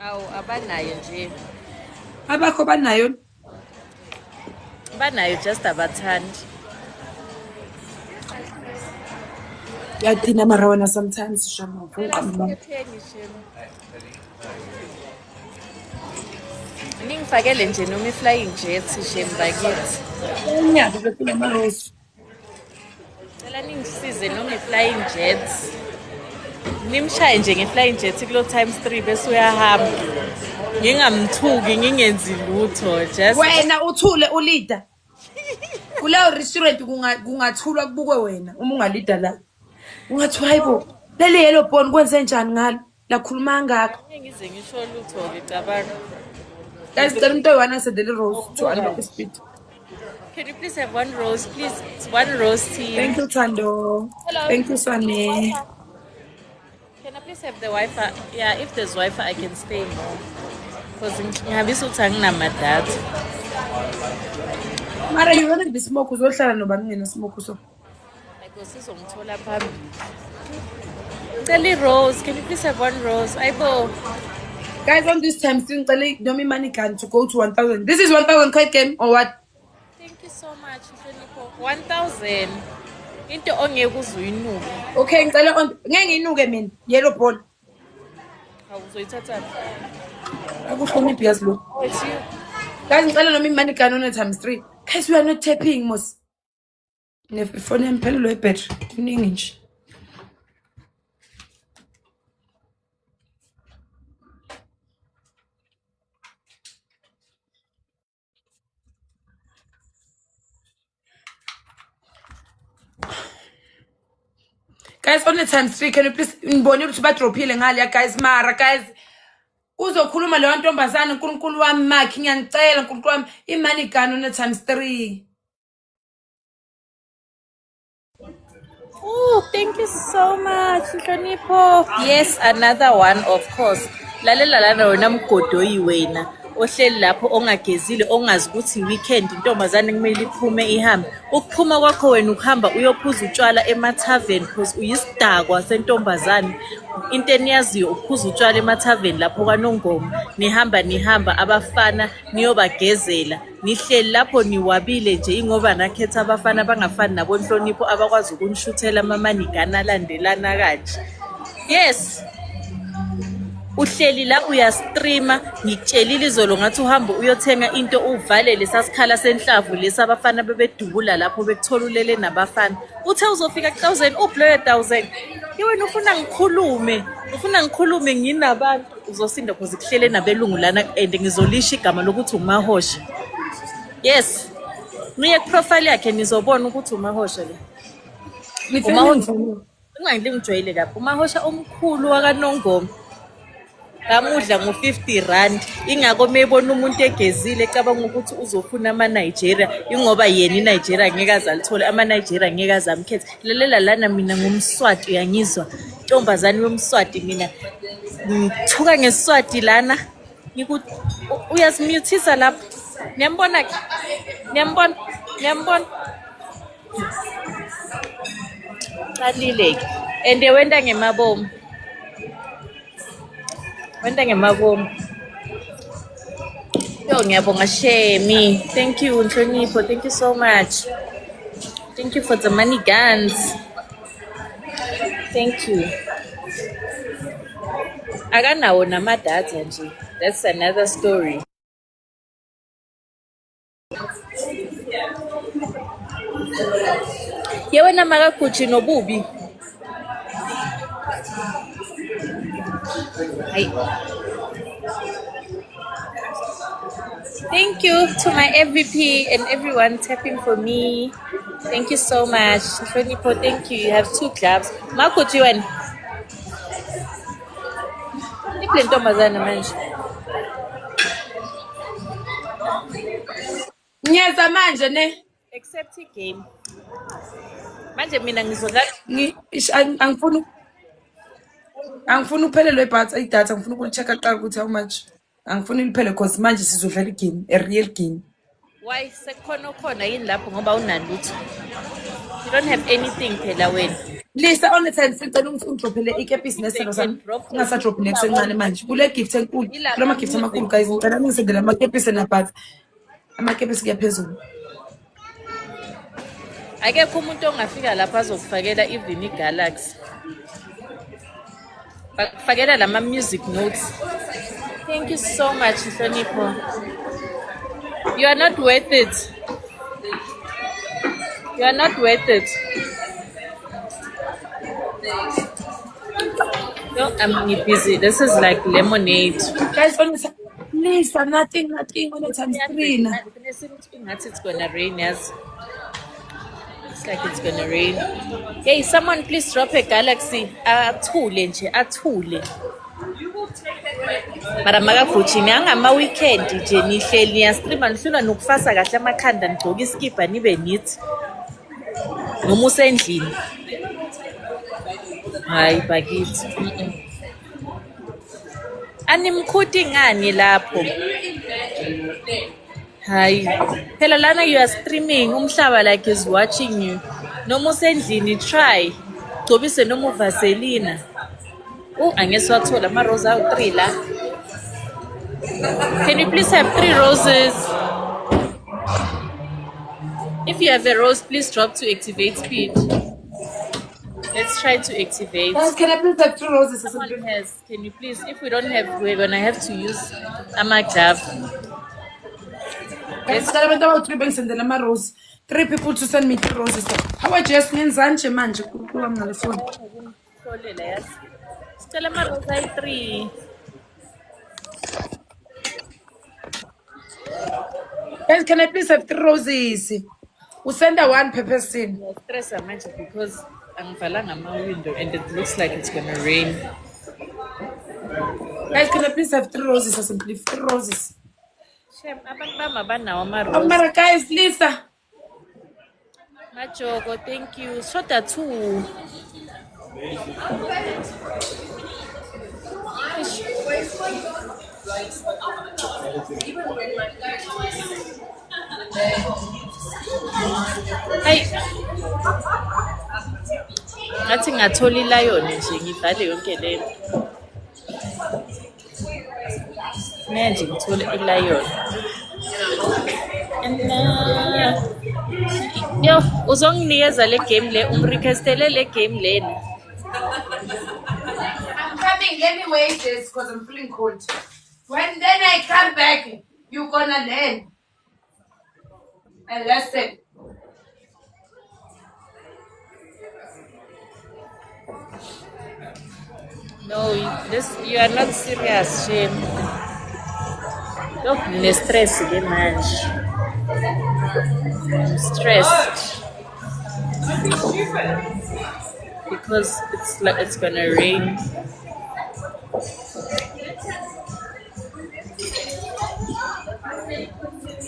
Awu abanayo nje. Abakho banayo. Banayo just abathandi. Yathina mara wena sometimes shama. Ningifakele nje noma i-flying jet shem bakithi. Unyaka bese nama-rose. Cela ningisize noma i-flying jet. Nimshaye nje nge-flying jet kulo times 3 bese uyahamba. Ngingamthuki ngingenzi lutho just. Wena uthule ulida. Kuleyo restaurant kungathulwa kubukwe wena uma ungalida la. Ungathi hayibo leli yellow bone kwenze njani ngalo lakhuluma ngakho. Ngize ngisho lutho ngicabanga. Guys, cela umuntu oyi-1 asedele rose to unlock the speed. Can you please have 1 rose, please? It's 1 rose tea. Thank you, Tando. Hello. Thank you, Swane. Can I please have the Wi-Fi? Yeah, if there's Wi-Fi, I can stay more. Because ngiyabisuthi anginamadata. Mara you wanna be smoke uzohlala noba ngene smoke so. Sizongithola phambili. Celi rose, can you please have 1 rose? Ayibo. Guys, on this time still ngicela noma imani can to go to 1000. This is 1000 card game or what? Thank you so much, Mhlonipho. 1000. Into ongeke uzuyinuke. Okay, ngicela on ngeke ngiyinuke mina yellow ball. Awuzoyithatha. Akuhloniphi yazi lo. Guys, ngicela noma imani can on times 3. Guys, we are not tapping mos. Nefone emphelelo ebattery kuningi nje. Guys, on the times 3 can you please ngibone ukuthi badropile ngale guys mara guys uzokhuluma leyo ntombazana uNkulunkulu wami makhi ngiyangicela uNkulunkulu wami imani gun on the times 3. Oh, thank you so much, Mhlonipho. Yes, another one, of course. Lalela lana wena mgodoyi wena. Ohleli lapho ongagezile ongazi ukuthi weekend intombazane kumele iphume ihambe. Ukuphuma kwakho wena ukuhamba uyophuza utshwala emathaveni because uyisidakwa sentombazane. Into eniyaziyo ukuphuza utshwala emathaveni lapho kaNongoma. Nihamba abafana niyobagezela. Nihleli lapho niwabile nje ingoba nakhetha abafana bangafani nabo Nhlonipho abakwazi ukunishuthela amamanigana alandelana kanje. Yes. Uhleli la uyastreama ngikutshelile izolo ngathi uhamba uyothenga into uvalele sasikhala senhlavu lesabafana bebedubula lapho bekutholulele nabafana. Uthe uzofika 1000 ubloye 1000. Yewena ufuna ngikhulume nginabantu uzosinda because kuhlele nabelungu lana and ngizolisha igama lokuthi uMahosha. Yes. Niye profile yakhe nizobona ukuthi uMahosha le. uMahosha ngingijwayele kaphi uMahosha omkhulu wakaNongoma. Ngamudla ngo50 rand ingako mebona umuntu egezile ecabanga ukuthi uzofuna ama-Nigeria ingoba yena iNigeria ngeke azalithola ama-Nigeria ngeke azamkhetha. Lalela lana mina ngumswati uyangizwa ntombazane yomswati mina ngithuka ngesiswati lana uyasimutisa lapha niyambona ke niyambona qalile ke ende wenda ngemabomu. Wenda ngemabomu. Yo, ngiyabonga Shemi. Thank you, Nhlonipho. Thank you so much. Thank you for the money guns. Thank you. Akanawo namadatha nje. That's another story. Yewena makaguchi nobubi. Hayi. Thank you to my MVP and everyone tapping for me. Thank you so much. Nhlonipho, thank you. You have 2 clubs. Maguchi wena. Iple ntombazana manje. Ngiyeza manje ne. Accept game. Manje mina ngizonga angifuni uphelelwe idatha ngifuna ukucheck kuqala ukuthi how much. Angifuni liphele because manje sizodlala igame, a real game. why sekhona yini lapho ngoba unalutho. You don't have anything phela wena. Lisa on the time sicela ungidrophele business selo sami. Ungasadrophi next encane manje. Kule gift enkulu. Kula gift amakhulu guys. Ngicela ningisendele amakepisi naphathi. Amakepisi kuyaphezulu. Akekho umuntu ongafika lapha azokufakela even iGalaxy. Bakufakela lama music notes. Thank you so much, Nhlonipho. You are not worth it. You are not worth it. No, I'm busy. This is like lemonade. Guys, Lisa, nothing on the time screen. It's gonna rain, yes. Looks like it's gonna rain. Hey, someone please drop a Galaxy. Athule nje, athule. Mara makaguchi ngama weekend nje nihleli niyastreama nihlula nokufasa kahle amakhanda nigcoka iskipa nibe nithi. Noma usendlini. Hayi bakithi. Animkhuti ngani lapho? Hayi. Phela lana you are streaming umhlaba like is watching you. Noma usendlini try. Gcobise noma uvaselina. Angeswathola ama rose awu 3 la. Can you please have 3 roses? If you have a rose, please drop to activate speed. Let's try to activate. Guys, can I please have 2 roses? Someone has. Can you please? If we don't have, we're gonna have to use ama glove. Guys, I want about 3 banks and then ama rose. 3 people to send me 3 roses. How are just ngenzanje manje kukhuluma ngale phone. Solela yazi. Sicela ama rose ayi 3. Guys, can I please have 3 roses? We send a 1 per person. Stress manje because angivalanga ama window and it looks like it's gonna rain. Guys, can I please have 3 roses or simply 3 roses? Shem, abantu bama banawo ama Oh, rose. Mara guys, Lisa. Majogo, thank you. Shota 2. Hey. Ngathi ngathola ilayoni nje ngivale yonke lento. Manje ngithole ilayoni. Yo, uzonginikeza le game le umrequestele le game lena. I'm coming. Let me wait this because I'm feeling cold. When then I come back, you're gonna learn a lesson. No, you are not serious, Shame. Look, I'm stressed again, man. I'm stressed because it's like it's gonna rain.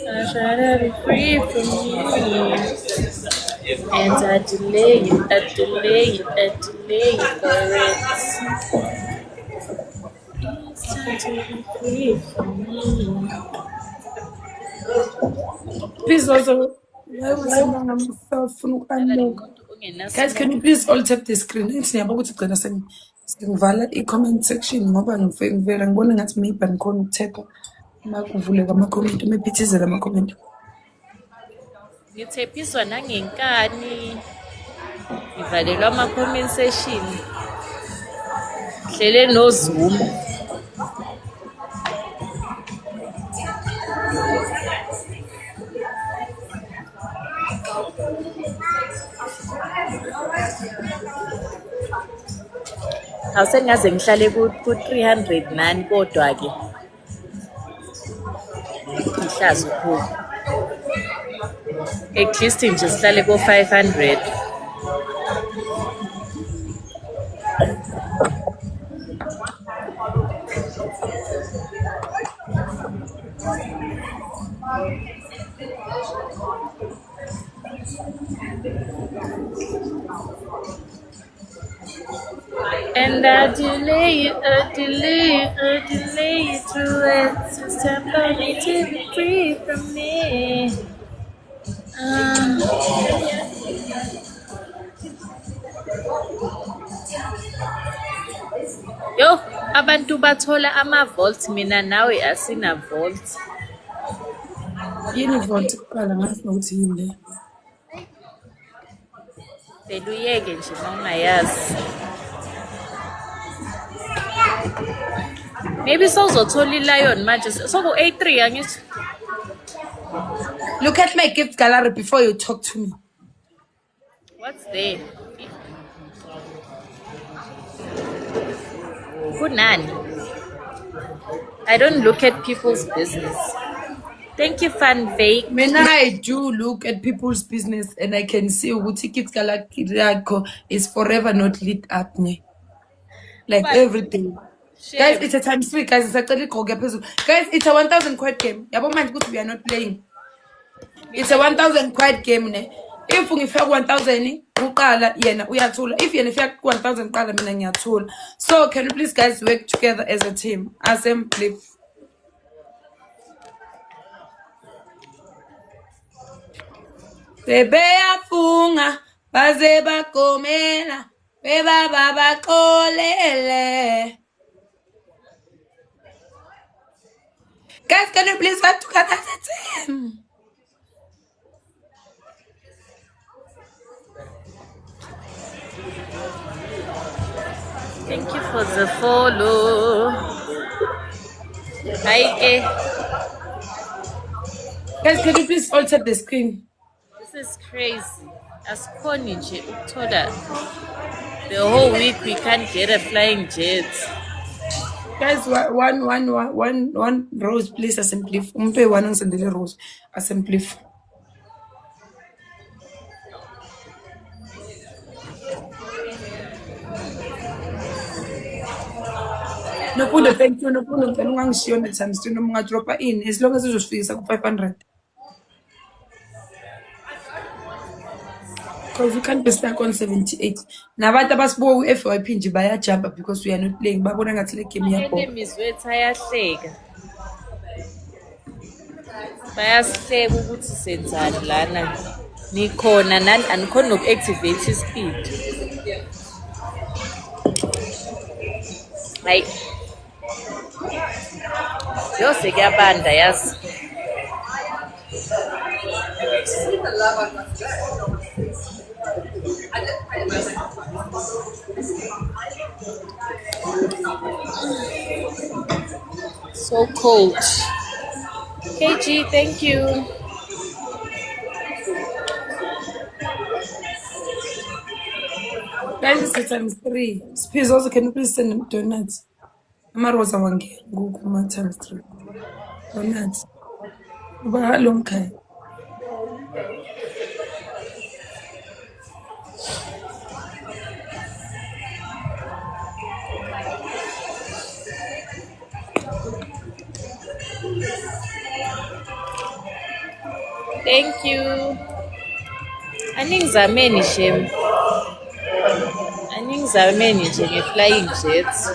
I try to be free from you, and I delay it for it. It's time to be free from me. Please also, guys, can you please all tap the screen? Ngivala i-comment section ngoba ngivela ngibona ngathi maybe angikhona ukuthepha uma kuvuleka ama-comment, uma ephithizela ama-comment. Ngithephiswa nangenkani. Ngivalelwa ama-comment section. Hlele no-Zoom. Awusengaze ngihlale ku-300 nani kodwa-ke ihlazo khulu. At least nje sihlale ko-500. And I delay it through it. It's time for me to be free from me. Yo, abantu bathola ama-volt, mina nawe asina volt. Yini volt kuqala ngazi nokuthi yini le. Vele uyeke nje uma ungayazi. Maybe sawuzothola i-lion manje. Soku-A3 angithi. Look at my gift gallery before you talk to me. What's there? Kunani? I don't look at people's business. Thank you, Fanvake. Mina, I do look at people's business and I can see ukuthi gift gallery yakho is forever not lit up ne. Like But- everything. Shame. Guys, it's a times 3, guys. Guys, it's a 1,000 quid game. Yabo manje ukuthi we are not playing. It's a 1,000 quid game ne. If ngifika 1,000 uqala yena uyathula. If yena ifika 1,000 qala mina ngiyathula. So can you please guys work together as a team? Assembly. Bebe yafunga baze bakomela bebaba baxolele. Guys, can you please work together as a team? Thank you for the follow. Hi, Guys, can you please alter the screen? this is crazy. Asikhoni nje ukuthola. The whole week we can't get a flying jet. Guys, one rose, please assembly. Umpe one ngisendele rose assembly. Nopulo, thank you. Nopulo, ngicela ungangishiyo times 3 noma ungadropa in as long as uzosifikisa ku-500. Because we can't be stuck on 78. Nabantu abasibuka ku-FYP nje bayajumpa because we are not playing. Babona ngathi le game iyabhoka. Enemies wethu ayahleka. Bayasihleka ukuthi senzani lana. Nikhona nani anikhona noku-activate ispeed. Hayi. Yo sekuyabanda yazi. So cold. KG, thank you. Guys, it's a times 3. Please also, can you please send them donuts? Amaroza wangena kuma times 3. Donuts. Uba long kai. Thank you. Aningizameni shem. Aningizameni nje nge-flying jets.